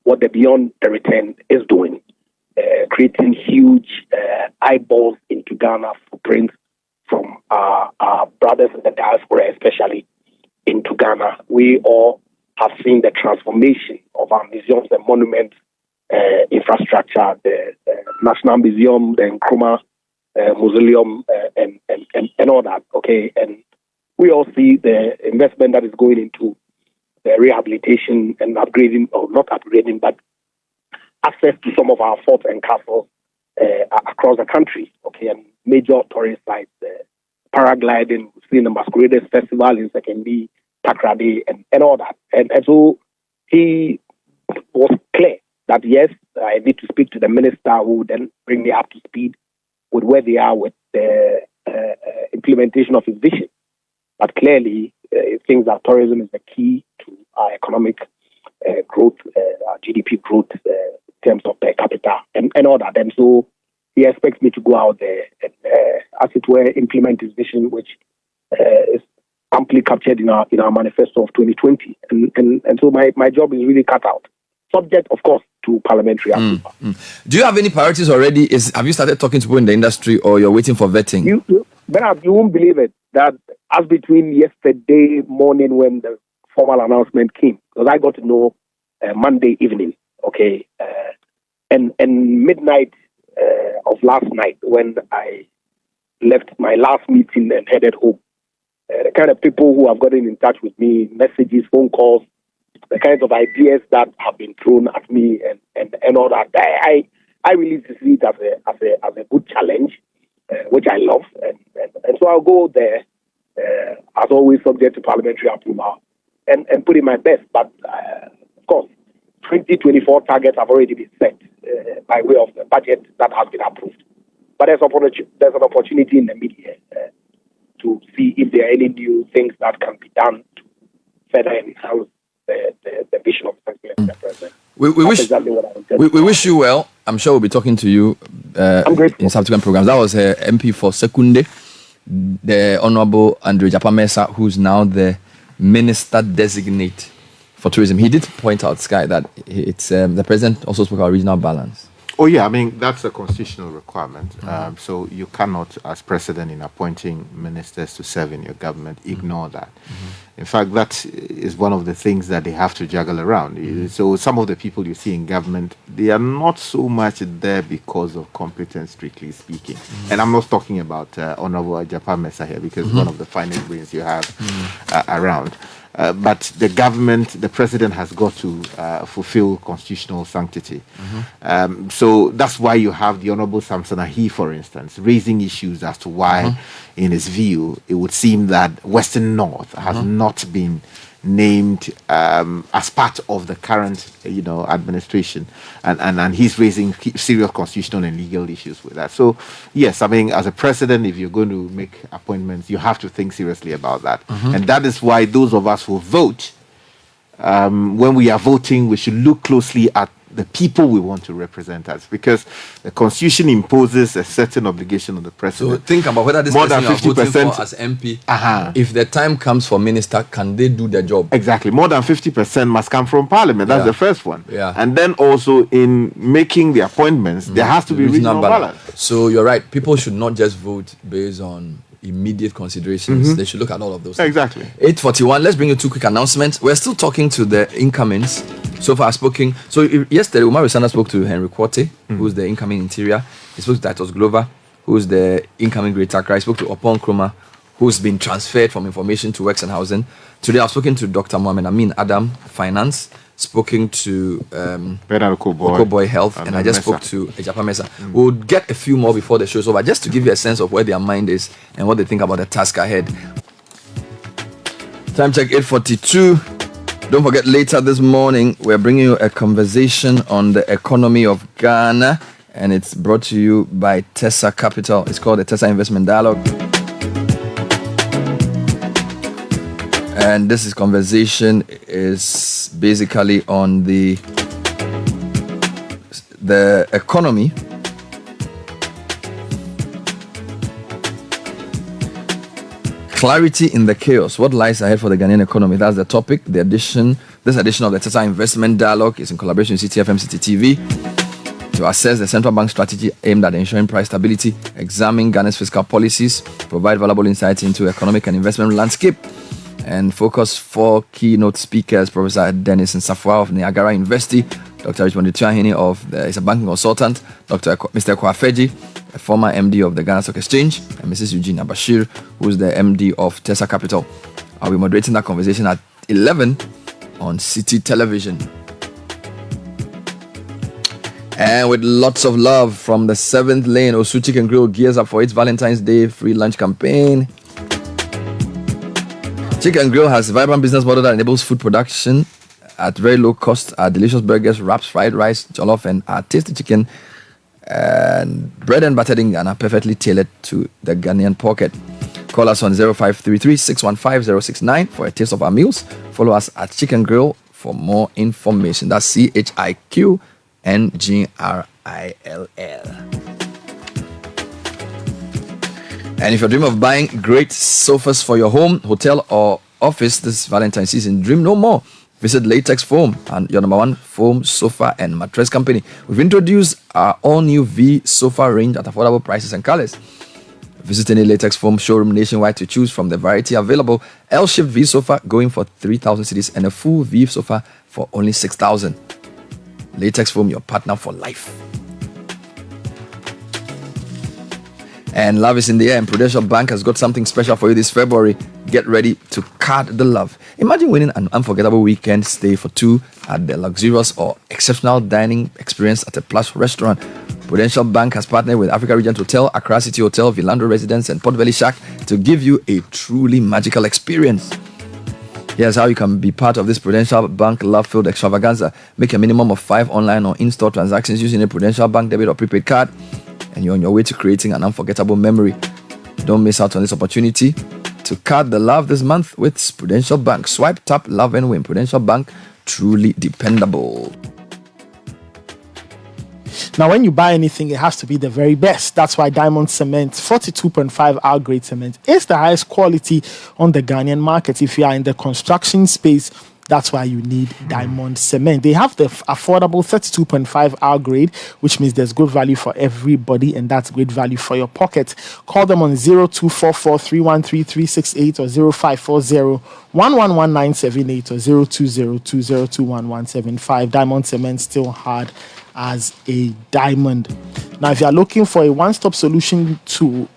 what the Beyond the Return is doing, creating huge eyeballs into Ghana footprints from our brothers in the diaspora, especially into Ghana. We all have seen the transformation of our museums and monuments infrastructure, the National Museum, the Nkrumah Mausoleum, and all that. Okay, and we all see the investment that is going into the rehabilitation and upgrading, or not upgrading, but access to some of our forts and castles across the country. Okay, and major tourist sites, paragliding, seeing the Masqueraders Festival in Sekendi, Takrady, and all that. And so he was clear that yes, I need to speak to the minister who would then bring me up to speed with where they are with the implementation of his vision. But clearly, it thinks that tourism is the key to our economic growth, our GDP growth in terms of per capita and all that. And so he expects me to go out there and, as it were, implement his vision, which is amply captured in our manifesto of 2020. And so my job is really cut out, subject, of course, to parliamentary approval. Do you have any priorities already? Have you started talking to people in the industry, or you're waiting for vetting? You won't believe it, that as between yesterday morning when the formal announcement came, because I got to know Monday evening, okay, and midnight of last night when I left my last meeting and headed home, the kind of people who have gotten in touch with me, messages, phone calls, the kinds of ideas that have been thrown at me and all that, I really see it as a good challenge, which I love, and so I'll go there, as always, subject to parliamentary approval, and put in my best. But of course, 2024 targets have already been set by way of the budget that has been approved. But there's an opportunity in the media to see if there are any new things that can be done to further enhance the vision of the president. We wish you well. I'm sure we'll be talking to you in subsequent programs. That was MP for Sekunde, the Honorable Andre Japamesa, who's now the Minister Designate for Tourism. He did point out, Sky, that it's the president also spoke about regional balance. Oh, yeah, I mean, that's a constitutional requirement. So you cannot, as president in appointing ministers to serve in your government, ignore that. In fact, that is one of the things that they have to juggle around. So some of the people you see in government, they are not so much there because of competence, strictly speaking. And I'm not talking about Honorable Japamesa here, because one of the finest brains you have around. But the government, the president has got to fulfill constitutional sanctity. So that's why you have the Honorable Samson Ahi, for instance, raising issues as to why, in his view, it would seem that Western North has not been named as part of the current, administration, and he's raising serious constitutional and legal issues with that. So, yes, I mean, as a president, if you're going to make appointments, you have to think seriously about that, and that is why those of us who vote, when we are voting, we should look closely at the people we want to represent us, because the Constitution imposes a certain obligation on the president. So think about whether this more person than 50% you are voting for as MP, if the time comes for minister, can they do their job? Exactly. More than 50% must come from parliament. That's the first one. Yeah. And then also in making the appointments, there has to be regional balance. So you're right. People should not just vote based on immediate considerations. They should look at all of those things. Exactly. 8:41. Let's bring you two quick announcements. We're still talking to the incomings. So far, spoken. So yesterday, Umar Sanda spoke to Henry Quarte, who's the incoming interior. He spoke to Titus Glover, who's the incoming Greater Accra. He spoke to Opon Nkrumah, who's been transferred from information to works and housing. Today, I've spoken to Dr. Mohamed Amin Adam, finance. Spoken to Okoboy Health, and I just spoke to Japamesa. We'll get a few more before the show's over, just to give you a sense of where their mind is and what they think about the task ahead. Time check 8:42. Don't forget, later this morning, we're bringing you a conversation on the economy of Ghana. and it's brought to you by Tessa Capital. It's called the Tessa Investment Dialogue. And this conversation is basically on the economy. Clarity in the chaos. What lies ahead for the Ghanaian economy? That's the topic. This edition of the Tessa Investment Dialogue is in collaboration with Citi FM, Citi TV to assess the central bank strategy aimed at ensuring price stability, examine Ghana's fiscal policies, provide valuable insights into economic and investment landscape, and focus 4 keynote speakers: Professor Dennis Nsafwa of Niagara University, Dr. Richmond Tuahini is a banking consultant, Mr. Kwafeji, a former MD of the Ghana Stock Exchange, and Mrs. Eugenia Bashir, who's the MD of Tessa Capital. I'll be moderating that conversation at 11 on Citi Television. And with lots of love from the 7th lane, Osu Chicken Grill gears up for its Valentine's Day free lunch campaign. Chicken Grill has a vibrant business model that enables food production at very low cost. Our delicious burgers, wraps, fried rice, jollof, and our tasty chicken and bread and buttered in Ghana, perfectly tailored to the Ghanaian pocket. Call us on 0533 615 069 for a taste of our meals. Follow us at Chicken Grill for more information. That's ChiqNGRILL. And if you dream of buying great sofas for your home, hotel, or office this Valentine's season, dream no more. Visit Latex Foam, and your number one foam, sofa, and mattress company. We've introduced our all-new V sofa range at affordable prices and colors. Visit any Latex Foam showroom nationwide to choose from the variety available. L-shaped V sofa going for 3,000 cedis and a full V sofa for only 6,000. Latex Foam, your partner for life. And love is in the air, and Prudential Bank has got something special for you this February. Get ready to card the love. Imagine winning an unforgettable weekend stay for 2 at the luxurious or exceptional dining experience at a plush restaurant. Prudential Bank has partnered with Africa Regent Hotel, Accra City Hotel, Villandro Residence, and Port Valley Shack to give you a truly magical experience. Here's how you can be part of this Prudential Bank love-filled extravaganza. Make a minimum of 5 online or in-store transactions using a Prudential Bank debit or prepaid card, and you're on your way to creating an unforgettable memory. Don't miss out on this opportunity to card the love this month with Prudential Bank. Swipe, tap, love, and win. Prudential Bank, truly dependable. Now, when you buy anything, it has to be the very best. That's why Diamond Cement, 42.5 hour grade cement, is the highest quality on the Ghanaian market. If you are in the construction space, that's why you need Diamond Cement. They have the affordable 32.5 hour grade, which means there's good value for everybody, and that's great value for your pocket. Call them on 0244 313 368 or 0540 111978 or 0202 0211175. Diamond Cement, still hard as a diamond. Now, if you are looking for a one-stop solution for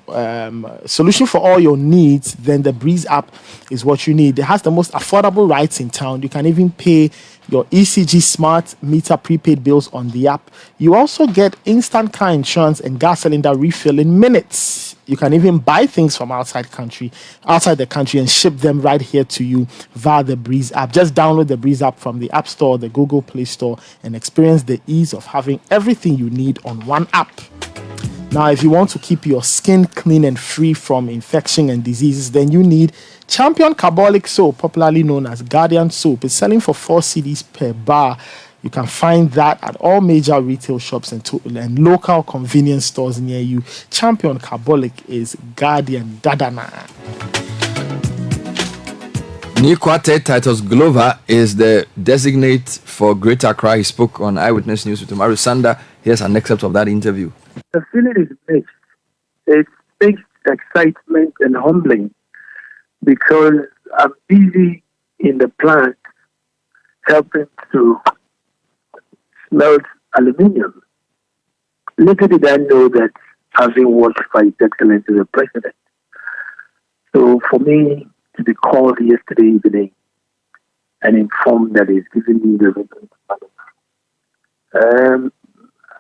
all your needs, then the Breeze app is what you need. It has the most affordable rates in town. You can even pay your ECG smart meter prepaid bills on the app. You also get instant car insurance and gas cylinder refill in minutes. You can even buy things from outside the country, and ship them right here to you via the Breeze app. Just download the Breeze app from the App Store, the Google Play Store, and experience the ease of having everything you need on one app. Now, if you want to keep your skin clean and free from infection and diseases, then you need Champion Carbolic Soap, popularly known as Guardian Soap. It's selling for 4 cedis per bar. You can find that at all major retail shops and local convenience stores near you. Champion Carbolic is Guardian Dadana. New quartet Titus Glover is the designate for Greater Accra. He spoke on Eyewitness News with Umaru Sanda. Here's an excerpt of that interview. The feeling is mixed. It's mixed excitement and humbling, because I'm busy in the plant helping to smelt aluminium. Little did I know that having worked for His Excellency the President. So for me to be called yesterday evening and informed that he's giving me the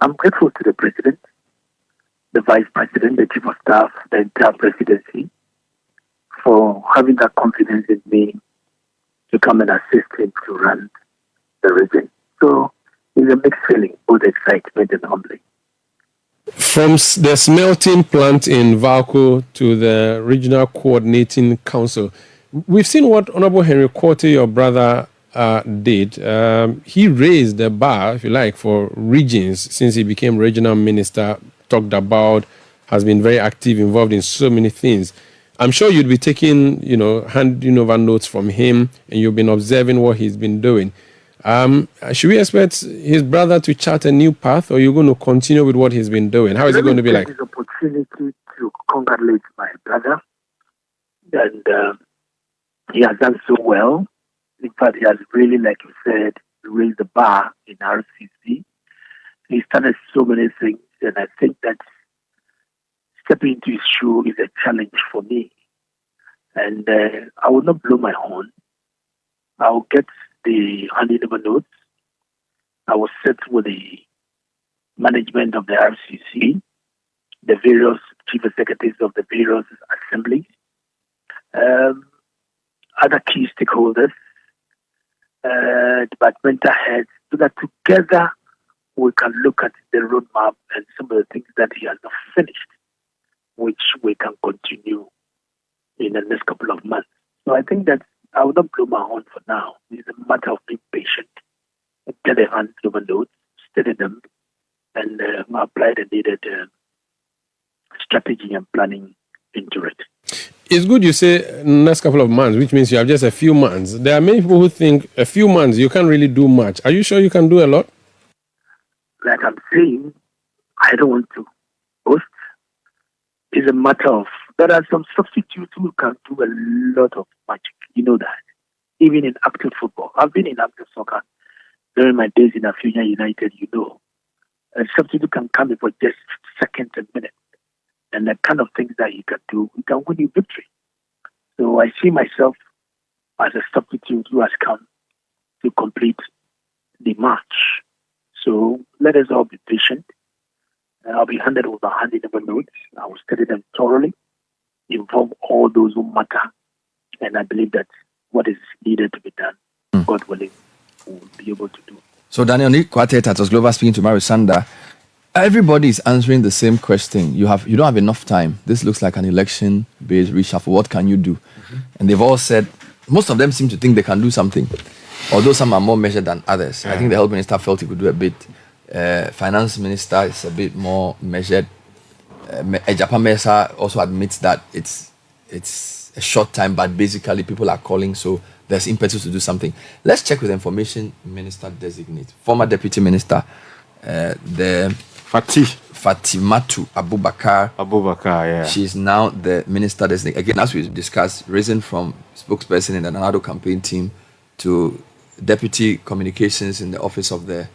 I'm grateful to the President, the Vice President, the Chief of Staff, the entire Presidency for having that confidence in me to come and assist him to run the region. So it's a mixed feeling, both excitement and humbling. From the smelting plant in Valco to the Regional Coordinating Council, we've seen what Honorable Henry Quarter, your brother, did. He raised the bar, if you like, for regions since he became regional minister, talked about, has been very active, involved in so many things. I'm sure you'd be taking, handing over notes from him, and you've been observing what he's been doing. Should we expect his brother to chart a new path, or are you going to continue with what he's been doing? How is it going to be like? This opportunity to congratulate my brother, and he has done so well. In fact, he has really, like you said, raised the bar in RCC. He started so many things, and I think that stepping into his shoe is a challenge for me. And I will not blow my horn. I will get the handing over notes. I will sit with the management of the RCC, the various chief executives of the various assemblies, other key stakeholders, departmental heads, so that together we can look at the roadmap and some of the things that he has not finished, which we can continue in the next couple of months. So I think that I will not blow my horn for now. It's a matter of being patient, get a hand over notes, study them, and apply the needed strategy and planning into it. It's good you say next couple of months, which means you have just a few months. There are many people who think a few months you can't really do much. Are you sure you can do a lot? Like I'm saying, I don't want to boast. It's a matter of, there are some substitutes who can do a lot of magic. You know that. Even in active football. I've been in active soccer during my days in Afunya United, you know. A substitute can come in for just seconds and minutes. And the kind of things that he can do, he can win you victory. So I see myself as a substitute who has come to complete the match. So let us all be patient. I'll be handing over notes. I will study them thoroughly, involve all those who matter, and I believe that what is needed to be done, God willing, we'll be able to do. So Daniel Kwate Tatos Glover speaking to Mary Sanda. Everybody is answering the same question. You don't have enough time. This looks like an election-based reshuffle. What can you do? Mm-hmm. And they've all said, most of them seem to think they can do something, although some are more measured than others. Yeah. I think the health minister felt he could do a bit. Finance minister is a bit more measured. Ejapa Mesa also admits that it's a short time, but basically people are calling, so there's impetus to do something. Let's check with the information minister designate, former deputy minister, the Fatimatu Abubakar, yeah. She's now the minister designate. Again, as we discussed, risen from spokesperson in the Nanado campaign team to deputy communications in the office of the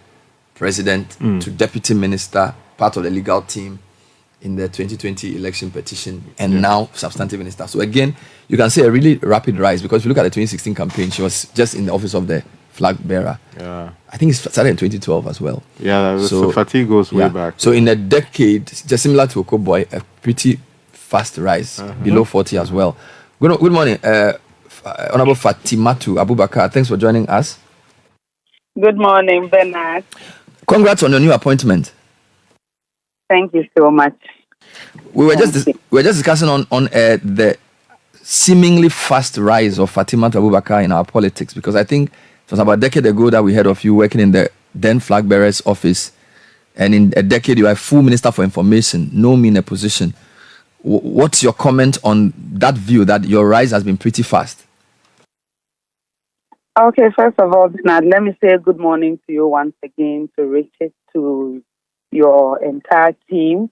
president to deputy minister, part of the legal team in the 2020 election petition, and now substantive minister. So again, you can see a really rapid rise, because if you look at the 2016 campaign, she was just in the office of the flag bearer. Yeah, I think it started in 2012 as well. Yeah, so fatigue goes way back. So in a decade, just similar to Okoboy, a pretty fast rise, below 40 as well. Good morning, Honorable Fatimatu Abubakar. Thanks for joining us. Good morning, Bernard. Congrats on your new appointment. Thank you so much. We were just discussing on the seemingly fast rise of Fatimatu Abubakar in our politics, because I think it was about a decade ago that we heard of you working in the then flag bearer's office, and in a decade you are full minister for information, no mean a position. What's your comment on that view that your rise has been pretty fast? Okay, first of all, Bernard, let me say good morning to you once again, to Richard, to your entire team,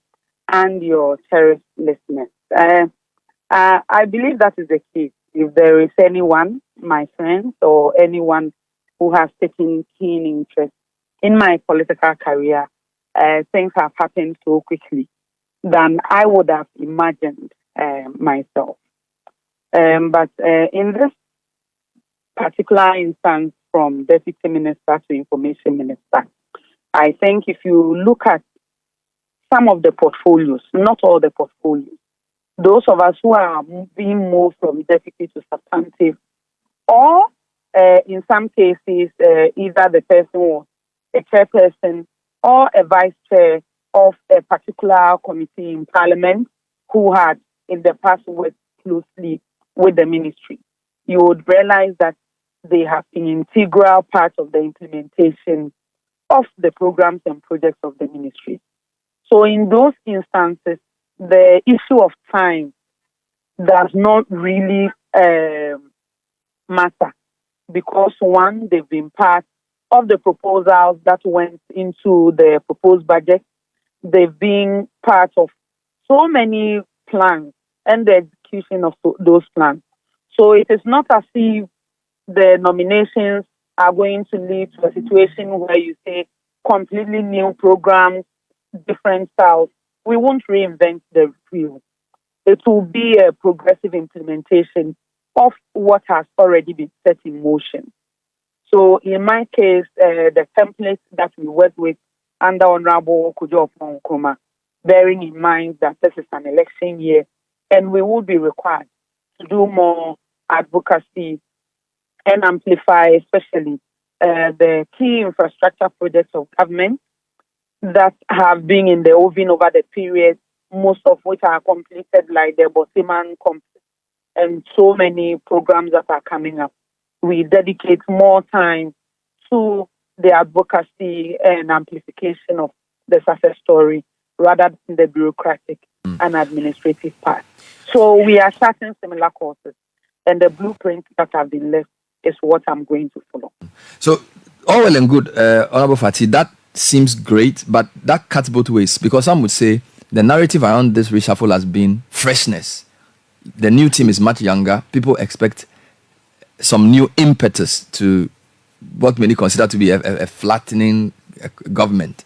and your cherished listeners. I believe that is the case. If there is anyone, my friends, or anyone who has taken keen interest in my political career, things have happened so quickly than I would have imagined myself. But in this particular instance, from deputy minister to information minister, I think if you look at some of the portfolios, not all the portfolios, those of us who are being moved from deputy to substantive, or in some cases, either the person was a chairperson or a vice chair of a particular committee in Parliament who had in the past worked closely with the ministry, you would realize that they have been integral part of the implementation of the programs and projects of the ministry. So in those instances, the issue of time does not really matter, because one, they've been part of the proposals that went into the proposed budget. They've been part of so many plans and the execution of those plans. So it is not as if the nominations are going to lead to a situation where you say completely new programs, different styles. We won't reinvent the wheel. It will be a progressive implementation of what has already been set in motion. So in my case, the template that we work with under Honorable Kujo Nkrumah, bearing in mind that this is an election year and we will be required to do more advocacy and amplify especially the key infrastructure projects of government that have been in the oven over the period, most of which are completed, like the Bosiman complex and so many programs that are coming up. We dedicate more time to the advocacy and amplification of the success story rather than the bureaucratic and administrative part. So we are starting similar courses, and the blueprint that have been left is what I'm going to follow. So, all well and good, Honorable Fati, that seems great, but that cuts both ways, because some would say the narrative around this reshuffle has been freshness. The new team is much younger. People expect some new impetus to what many consider to be a flattening government.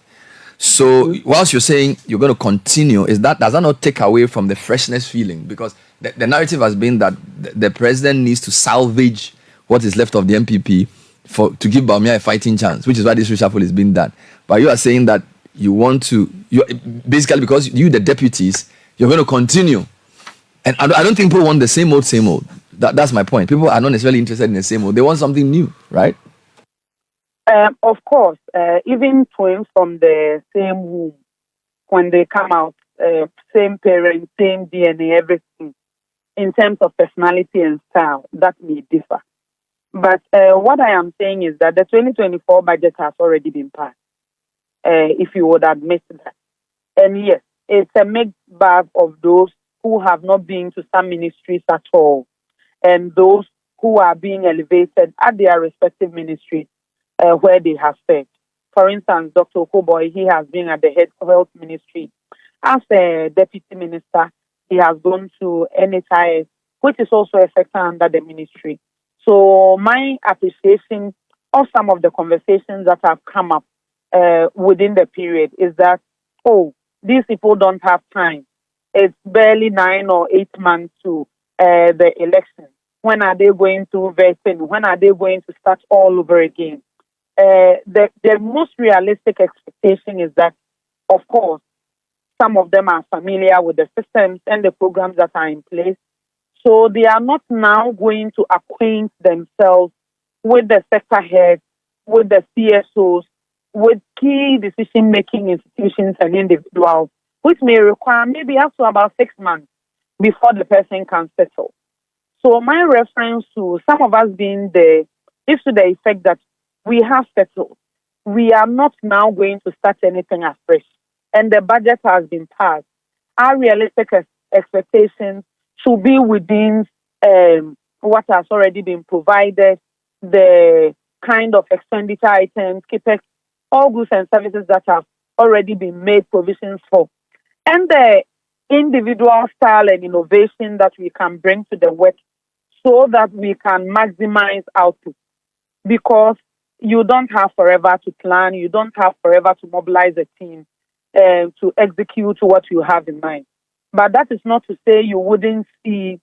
So, whilst you're saying you're going to continue, does that not take away from the freshness feeling? Because the narrative has been that the president needs to salvage what is left of the MPP to give Bawumia a fighting chance, which is why this reshuffle is being done. But you are saying that you want to, basically because you, the deputies, you're going to continue. And I don't think people want the same old, same old. That's my point. People are not necessarily interested in the same old. They want something new, right? Of course, even twins from the same womb, when they come out, same parents, same DNA, everything, in terms of personality and style, that may differ. But what I am saying is that the 2024 budget has already been passed, if you would admit that. And yes, it's a mixed bag of those who have not been to some ministries at all, and those who are being elevated at their respective ministries where they have served. For instance, Dr. Okoboy, he has been at the health ministry. As a deputy minister, he has gone to NHIS, which is also a sector under the ministry. So my appreciation of some of the conversations that have come up within the period is that, these people don't have time. It's barely 9 or 8 months to the election. When are they going to vetting? When are they going to start all over again? The most realistic expectation is that, of course, some of them are familiar with the systems and the programs that are in place. So they are not now going to acquaint themselves with the sector heads, with the CSOs, with key decision-making institutions and individuals, which may require maybe up to about 6 months before the person can settle. So my reference to some of us being there is to the effect that we have settled. We are not now going to start anything afresh. And the budget has been passed. Our realistic expectations should be within what has already been provided, the kind of expenditure items, CAPEX, all goods and services that have already been made provisions for, and the individual style and innovation that we can bring to the work so that we can maximize output. Because you don't have forever to plan, you don't have forever to mobilize a team to execute what you have in mind. But that is not to say you wouldn't see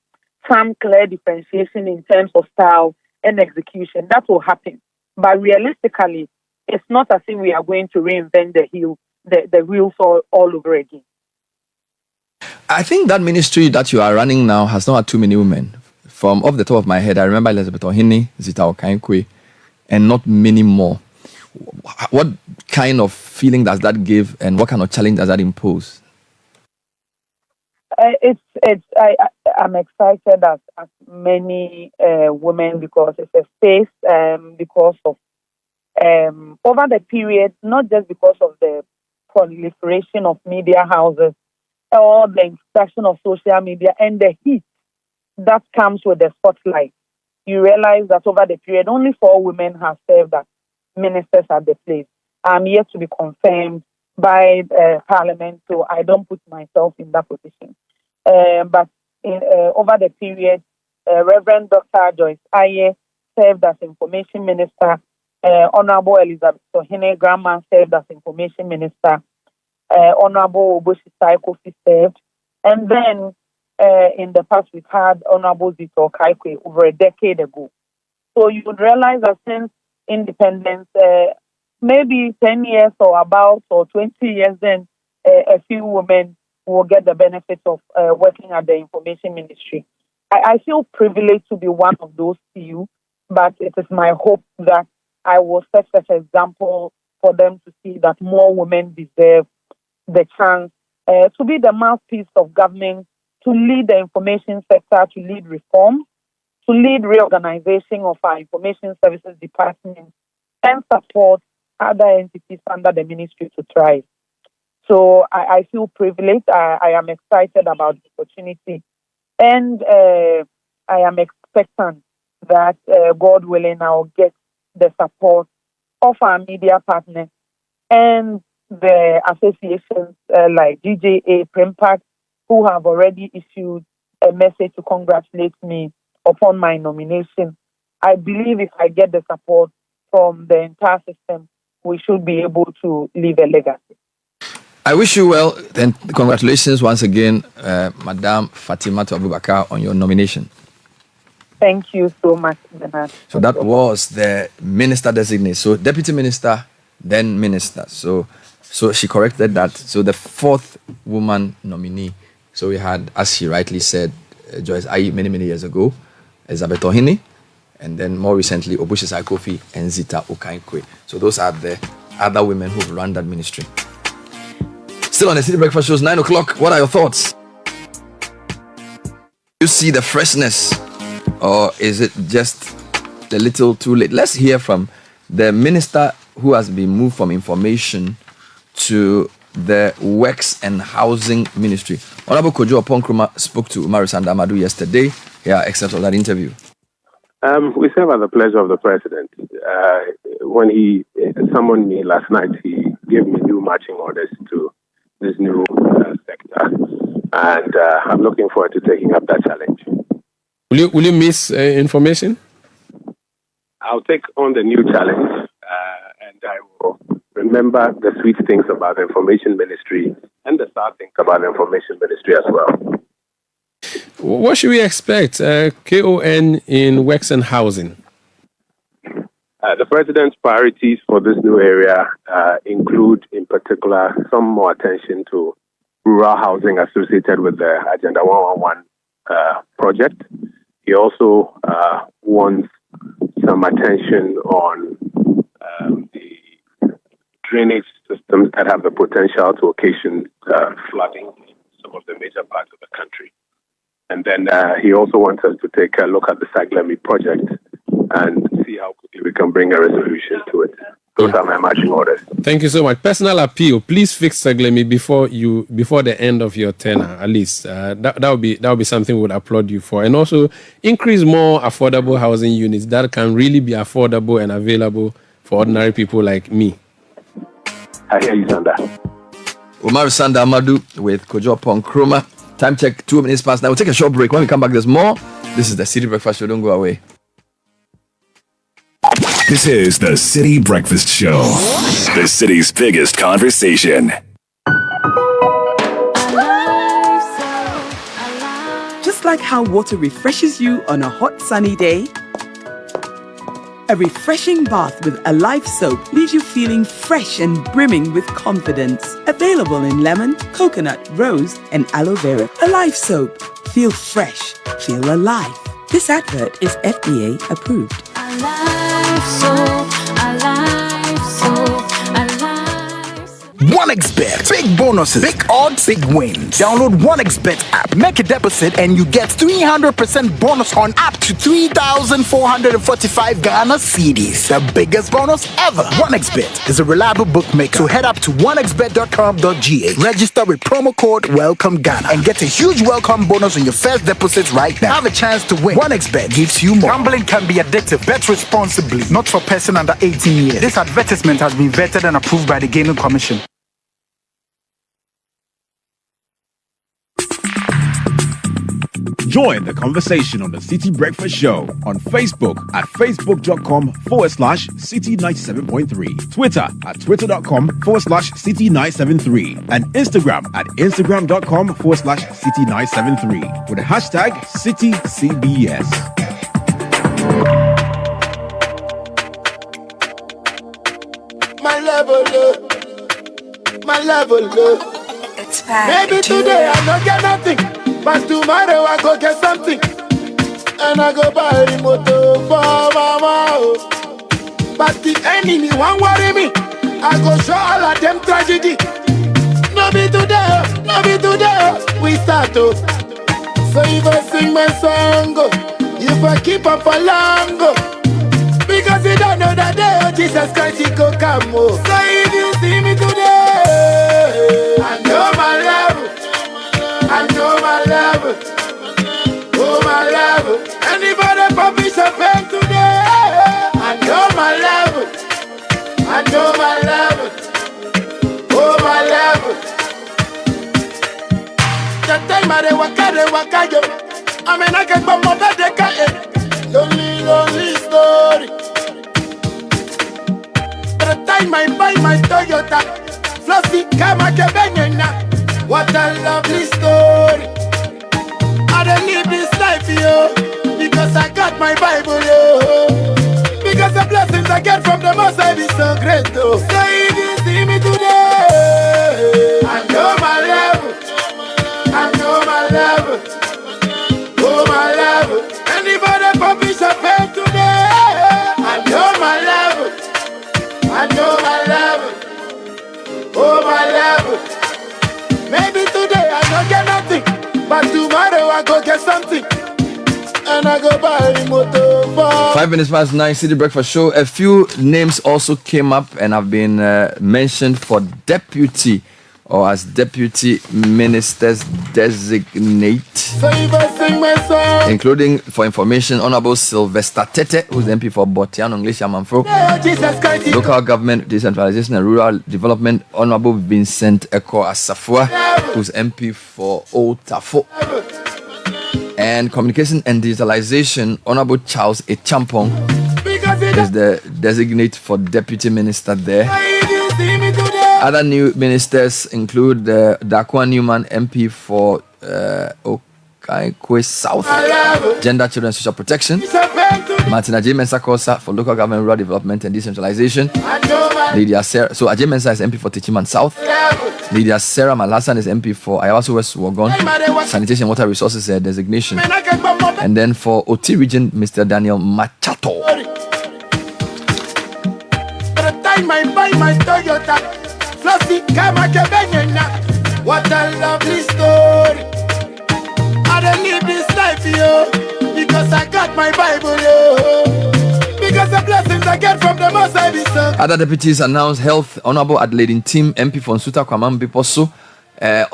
some clear differentiation in terms of style and execution. That will happen. But realistically, it's not as if we are going to reinvent the wheels all over again. I think that ministry that you are running now has not had too many women. From off the top of my head, I remember Elizabeth Ohini, Zita Okankwe, and not many more. what kind of feeling does that give, and what kind of challenge does that impose? I'm excited as many women because it's a space because of over the period, not just because of the proliferation of media houses or the introduction of social media and the heat that comes with the spotlight. You realize that over the period, only 4 women have served as ministers at the place. I'm yet to be confirmed by Parliament, so I don't put myself in that position. But over the period, Reverend Dr. Joyce Aye served as Information Minister. Honorable Elizabeth Ohene Grandma served as Information Minister. Honorable Oboshi Kofi served. And then in the past, we've had Honorable Zito Kaikwe over a decade ago. So you would realize that since independence, maybe 10 years or about, or 20 years, then a few women will get the benefit of working at the Information Ministry. I feel privileged to be one of those few, but it is my hope that I will set such an example for them to see that more women deserve the chance to be the mouthpiece of government, to lead the information sector, to lead reform, to lead reorganization of our information services department, and support other entities under the ministry to thrive. So I feel privileged. I am excited about the opportunity, and I am expectant that God willing, I'll get the support of our media partners and the associations like GJA, Primpact, who have already issued a message to congratulate me upon my nomination. I believe if I get the support from the entire system, we should be able to leave a legacy. I wish you well, and congratulations once again, Madam Fatimatu Abubakar, on your nomination. Thank you so much, Bernard. So that was the minister designate. So deputy minister, then minister. So she corrected that. So the 4th woman nominee. So we had, as she rightly said, Joyce Aye many years ago, Elizabeth Ohene, and then more recently Oboshi Kofi and Zita Okaikwe. So those are the other women who've run that ministry. Still on the City Breakfast Shows, 9 o'clock. What are your thoughts? You see the freshness, or is it just a little too late? Let's hear from the minister who has been moved from information to the Works and Housing Ministry. Honorable Kojo Oponkroma spoke to Umaru Sanda-Amadu yesterday. Here are excerpts of that interview. We serve at the pleasure of the president. When he summoned me last night, he gave me new marching orders to this new sector, and I'm looking forward to taking up that challenge. Will you miss information? I'll take on the new challenge, and I will remember the sweet things about the information ministry and the sad things about the information ministry as well. What should we expect? KON in Works and Housing? The president's priorities for this new area include, in particular, some more attention to rural housing associated with the Agenda 111 project. He also wants some attention on the drainage systems that have the potential to occasion flooding in some of the major parts of the country. And then he also wants us to take a look at the Saglemi project and see how quickly we can bring a resolution to it. Those are my marching orders. Thank you so much. Personal appeal: please fix Saglemi before the end of your tenure, at least. That would be something we would applaud you for, and also increase more affordable housing units that can really be affordable and available for ordinary people like me. I hear you, Sanda. Umaru Sanda-Amadu with Kojo Oponkroma. Time check, 2 minutes past. Now we'll take a short break. When we come back, there's more. This is the City Breakfast Show. Don't go away. This is the City Breakfast Show, the city's biggest conversation. Just like how water refreshes you on a hot sunny day, a refreshing bath with Alive soap leaves you feeling fresh and brimming with confidence. Available in lemon, coconut, rose, and aloe vera. Alive soap. Feel fresh. Feel alive. This advert is FDA approved. Alive soap. Alive soap. 1xBet. Big bonuses, big odds, big wins. Download 1xBet app, make a deposit, and you get 300% bonus on up to 3,445 Ghana cedis. The biggest bonus ever. 1xBet is a reliable bookmaker. So head up to 1xBet.com.gh. Register with promo code WELCOMEGHANA and get a huge welcome bonus on your first deposit right now. Have a chance to win. 1xBet gives you more. Gambling can be addictive. Bet responsibly. Not for person under 18 years. This advertisement has been vetted and approved by the Gaming Commission. Join the conversation on the Citi Breakfast Show on Facebook at facebook.com/Citi97.3, Twitter at twitter.com/Citi973, and Instagram at instagram.com/Citi973 with the hashtag CitiCBS. My level, It's back. maybe today I don't get nothing, but tomorrow I go get something. And I go buy the motor for mama. Oh. But the enemy won't worry me. I go show all of them tragedy. No be today, we start to. So if I sing my song, if I keep up for long, because you don't know that day, oh Jesus Christ, he go come. Oh. So if you see me today, I know my level. I know my level. Oh my level. Anybody publish a pen today, I know my level. I know my level. Oh my level. The time I waka yo. I mean I can go more better. Lonely story. The time I buy my Toyota, Flossy Kama Kebenyena. What a lovely story. I don't live this life, yo, because I got my Bible, yo. Because the blessings I get from the Most High is so great, though. So if you see me today, I know my level. I know my level. Oh, my level. Anybody publish a pen today, I know my level. I know my level. Oh, my level. Maybe today I don't get nothing, but tomorrow I go get something. And I go buy the motor for 5 minutes past 9, City Breakfast Show. A few names also came up and have been mentioned for deputy or as deputy ministers designate. So if I sing my song, including, for information, Honorable Sylvester Tete, who's the MP for Botiano English Yamanfro. Jesus Christ, Local Government Decentralization and Rural Development, Honorable Vincent Eko Asafua, who's MP for Old Tafo. And Communication and Digitalization, Honorable Charles Echampong is the designate for deputy minister there. Other new ministers include Dakwa Newman, MP for Okaikwe South, Gender, Children and Social Protection. Martina J. Mensah Kosa for Local Government, Rural Development and Decentralization. Lydia Sarah, so Ajay Mensah is MP for Techiman South. Lydia Sarah Malhassan is MP for Ayawaso West Wogon, Sanitation and Water Resources designation. And then for OT region, Mr. Daniel Machato. I buy my Toyota, Flossy Kama Kebenyena. What a lovely story. I don't live this life, yo, because I got my Bible, yo. Because the blessings I get from the Most High is so. Other deputies announced health. Honorable Adelaide Tim, MP for Nsuta Kwamam Biposo.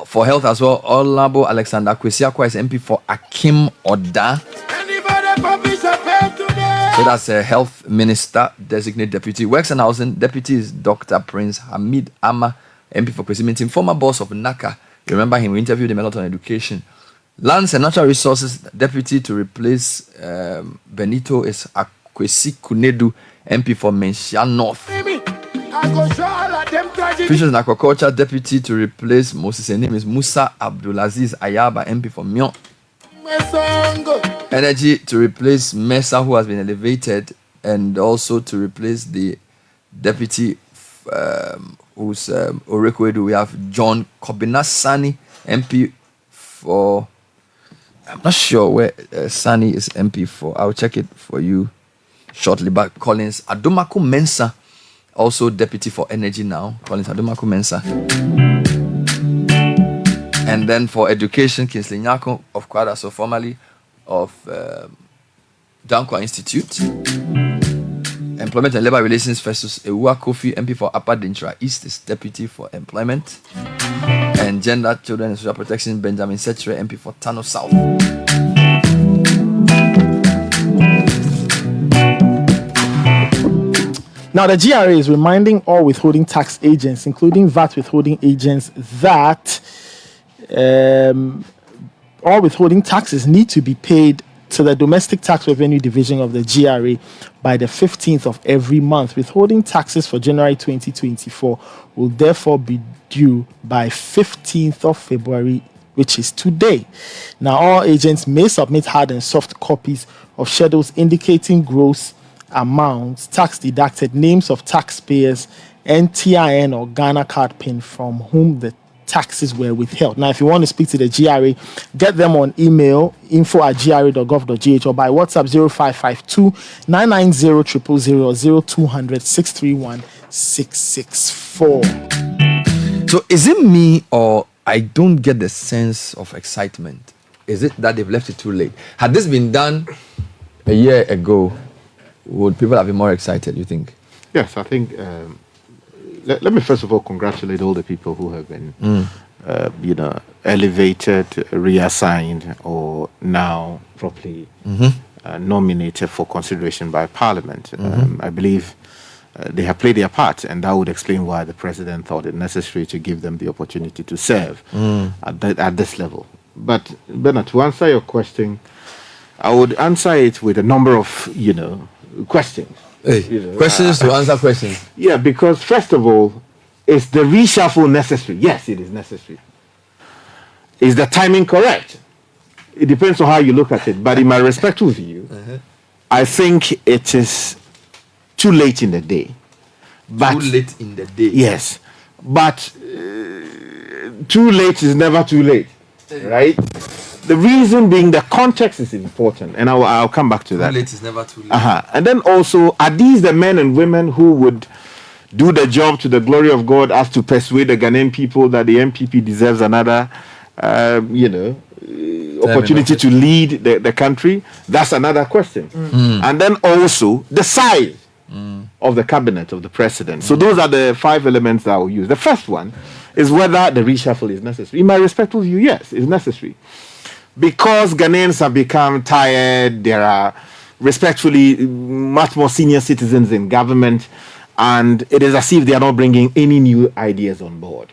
For health as well, Honorable Alexander Kwesiakwa is MP for Akim Oda. So that's a health minister, designate deputy. Works and housing deputy is Dr. Prince Hamid Amma, MP for Kwesimintim, former boss of NACA. Remember him, we interviewed him a lot on education. Lands and Natural Resources deputy to replace Benito is Akwesi Kunedu, MP for Menchia North. Fisheries and Aquaculture deputy to replace Moses' name is Musa Abdulaziz Ayaba, MP for Myon. Energy to replace Mesa, who has been elevated, and also to replace the deputy who's Orekwedu. We have John Kobinasani, MP for, I'm not sure where Sani is MP for. I'll check it for you shortly. But Collins Adomako Mensah Also deputy for energy now, Collins Adomako Mensah. And then for education, Kingsley Nyako of Kwada, so formerly of Dankwa Institute. Employment and Labour Relations Festus Ewua Kofi, MP for Upper Dintra East, is deputy for employment. And Gender, Children and Social Protection, Benjamin Setchre, MP for Tano South. Now, the GRA is reminding all withholding tax agents, including VAT withholding agents, that all withholding taxes need to be paid to the Domestic Tax Revenue Division of the GRA by the 15th of every month. Withholding taxes for January 2024 will therefore be due by 15th of February, which is today. Now, all agents may submit hard and soft copies of schedules indicating gross amounts, tax deducted, names of taxpayers, NTIN or Ghana card pin from whom the taxes were withheld. Now, if you want to speak to the GRA, get them on email info@gra.gov.gh or by WhatsApp 0552 990 000 or 0200 631 664. So is it me or I don't get the sense of excitement? Is it that they've left it too late? Had this been done a year ago, would people have been more excited, you think? Yes, I think. Let me first of all congratulate all the people who have been, elevated, reassigned, or now properly nominated for consideration by Parliament. I believe they have played their part, and that would explain why the President thought it necessary to give them the opportunity to serve at this level. But, Bernard, to answer your question, I would answer it with a number of, questions. Questions to answer questions. Yeah, because first of all, is the reshuffle necessary? Yes, it is necessary. Is the timing correct? It depends on how you look at it. But in my respectful view, I think it is too late in the day. But, too late in the day? Yes. But too late is never too late, right? The reason being the context is important, and I'll come back to that. Too late is never too late. And then also, are these the men and women who would do the job to the glory of God as to persuade the Ghanaian people that the MPP deserves another, opportunity to lead the country? That's another question. And then also, the size of the cabinet of the president. So those are the 5 elements that I will use. The first one is whether the reshuffle is necessary. In my respectful view, yes, it's necessary. Because Ghanaians have become tired, there are respectfully much more senior citizens in government, and it is as if they are not bringing any new ideas on board.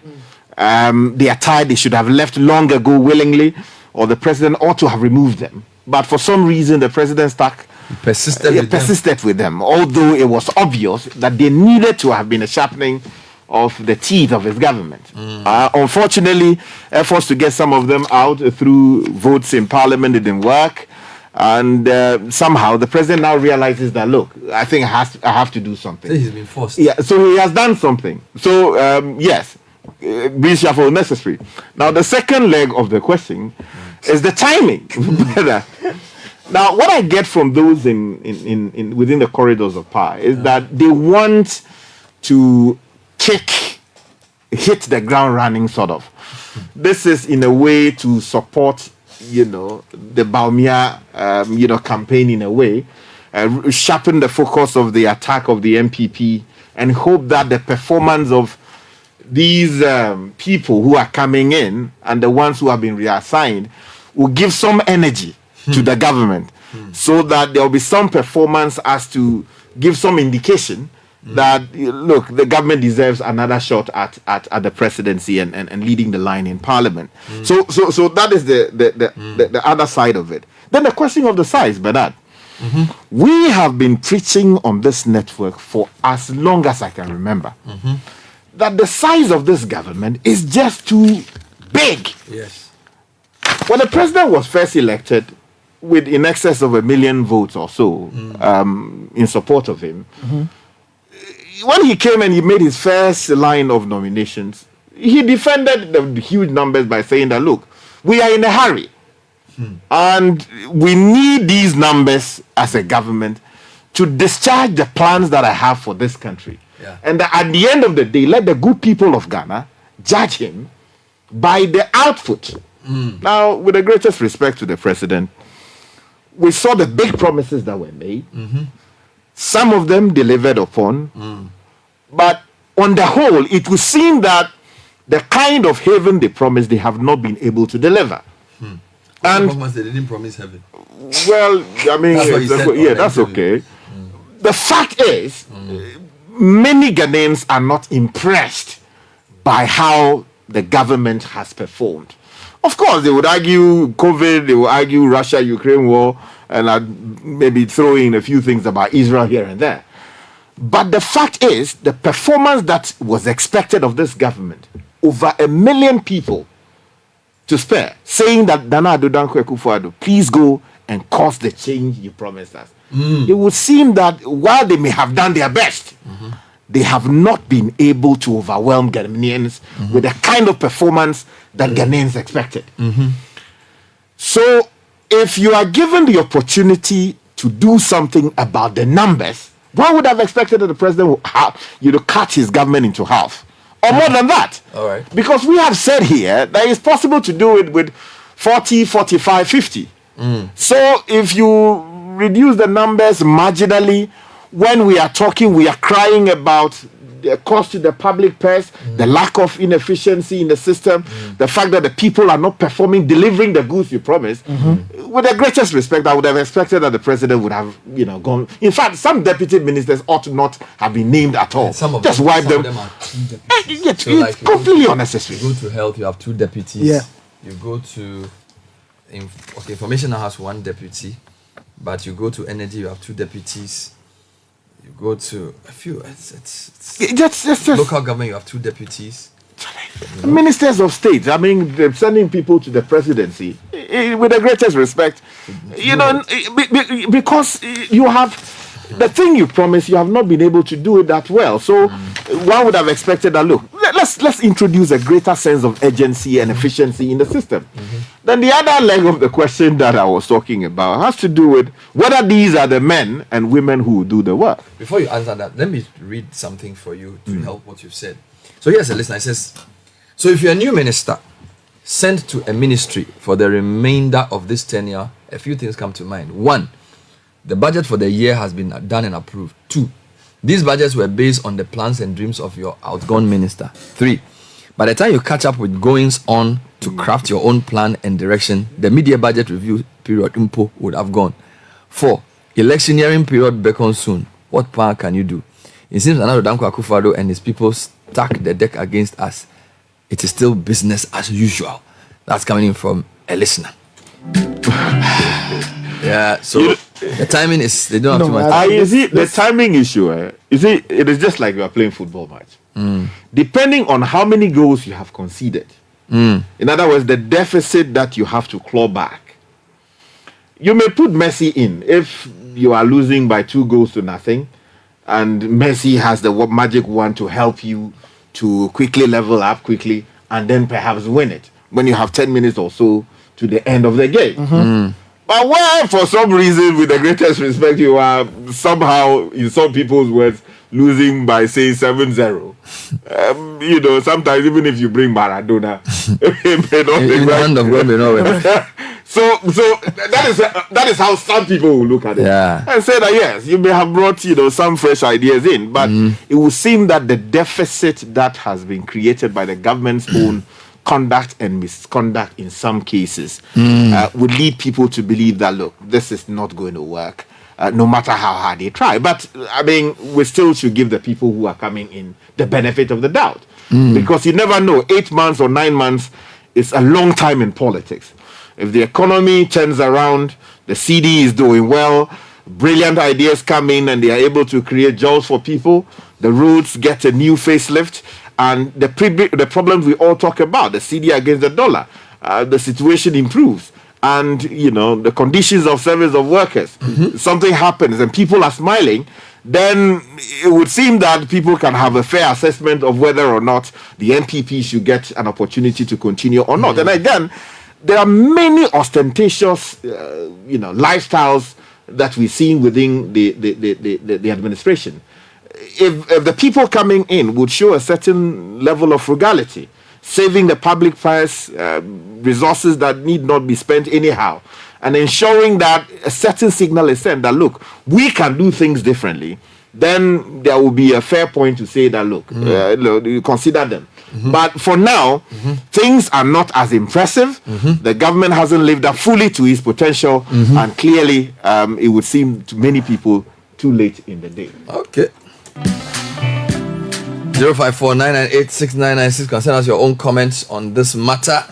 They are tired, they should have left long ago willingly, or the president ought to have removed them. But for some reason, the president persisted with them, although it was obvious that they needed to have been a sharpening of the teeth of his government. Unfortunately, efforts to get some of them out through votes in parliament didn't work. And somehow the president now realizes that, look, I think I have to do something. He's been forced. Yeah, so he has done something. So, yes, reshuffle necessary. Now, the second leg of the question is the timing. Now, what I get from those in within the corridors of power is that they want to hit the ground running, sort of. This is in a way to support, the Baumia, campaign in a way, sharpen the focus of the attack of the MPP, and hope that the performance of these people who are coming in and the ones who have been reassigned will give some energy to the government, so that there will be some performance as to give some indication that, look, the government deserves another shot at the presidency and leading the line in parliament. So that is the other side of it. Then the question of the size, Bernard. We have been preaching on this network for as long as I can remember that the size of this government is just too big. Yes. When the president was first elected with in excess of 1 million votes or so in support of him, when he came and he made his first line of nominations, he defended the huge numbers by saying that, look, we are in a hurry. And we need these numbers as a government to discharge the plans that I have for this country. Yeah. And that at the end of the day, let the good people of Ghana judge him by the output. Now, with the greatest respect to the president, we saw the big promises that were made. Some of them delivered upon. But on the whole, it would seem that the kind of haven they promised, they have not been able to deliver. And they didn't promise heaven. Well, I mean, That's what he said that's okay. The fact is, many Ghanaians are not impressed by how the government has performed. Of course, they would argue COVID, they would argue Russia-Ukraine war, and I'd maybe throw in a few things about Israel here and there. But the fact is, the performance that was expected of this government, over 1 million people to spare, saying that Nana Addo Dankwa Akufo-Addo, please go and cause the change you promised us. It would seem that while they may have done their best, they have not been able to overwhelm Ghanaians with the kind of performance that Ghanaians expected. So, if you are given the opportunity to do something about the numbers, one would have expected that the president would cut his government into half. Or more than that. All right. Because we have said here that it's possible to do it with 40, 45, 50. So if you reduce the numbers marginally, when we are talking, we are crying about the cost to the public purse, the lack of inefficiency in the system, the fact that the people are not performing, delivering the goods you promised. With the greatest respect, I would have expected that the president would have, gone. In fact, some deputy ministers ought not have been named at all. Just wipe them. It's completely unnecessary. You go to health, you have 2 deputies. Yeah. You go to information now has 1 deputy, but you go to energy, you have 2 deputies. You go to a few. It's local government. You have 2 deputies. Ministers of state. I mean, they're sending people to the presidency. With the greatest respect, because you have the thing you promised, you have not been able to do it that well. So one would have expected that. Look, let's introduce a greater sense of urgency and efficiency in the system. Then the other leg of the question that I was talking about has to do with whether these are the men and women who do the work. Before you answer that, let me read something for you to help what you've said. So here's a listener. It says, so if you're a new minister sent to a ministry for the remainder of this tenure, a few things come to mind. 1, the budget for the year has been done and approved. 2, these budgets were based on the plans and dreams of your outgone minister. 3, by the time you catch up with goings on to craft your own plan and direction, the media budget review period impo would have gone. 4, electioneering period beckons soon. What plan can you do? It seems Nana Addo Dankwa Akufo-Addo and his people stack the deck against us. It is still business as usual. That's coming in from a listener. Yeah, so the timing is, they don't have too much. You see, the timing issue, it is just like you are playing football match. Depending on how many goals you have conceded, in other words, the deficit that you have to claw back, you may put Messi in if you are losing by 2 goals to nothing, and Messi has the magic wand to help you to quickly level up quickly and then perhaps win it when you have 10 minutes or so to the end of the game. But where, for some reason, with the greatest respect, you are somehow, in some people's words, losing by, say, 7-0. Sometimes even if you bring Maradona, it may not be right. So that is how some people will look at it and say that yes, you may have brought some fresh ideas in, but it would seem that the deficit that has been created by the government's own conduct and misconduct in some cases would lead people to believe that, look, this is not going to work, no matter how hard they try. But, I mean, we still should give the people who are coming in the benefit of the doubt. Because you never know, 8 months or 9 months is a long time in politics. If the economy turns around, the CD is doing well, brilliant ideas come in and they are able to create jobs for people, the roads get a new facelift, and the problems we all talk about, the CD against the dollar, the situation improves. And, the conditions of service of workers, something happens and people are smiling, then it would seem that people can have a fair assessment of whether or not the NPP should get an opportunity to continue or not. And again, there are many ostentatious, lifestyles that we've seen within the administration. if the people coming in would show a certain level of frugality, saving the public purse, resources that need not be spent anyhow, and ensuring that a certain signal is sent that, look, we can do things differently, then there will be a fair point to say that, look, consider them. But for now, things are not as impressive. The government hasn't lived up fully to its potential, and clearly, it would seem to many people too late in the day. Okay. 054-998-6996. Can send us your own comments on this matter.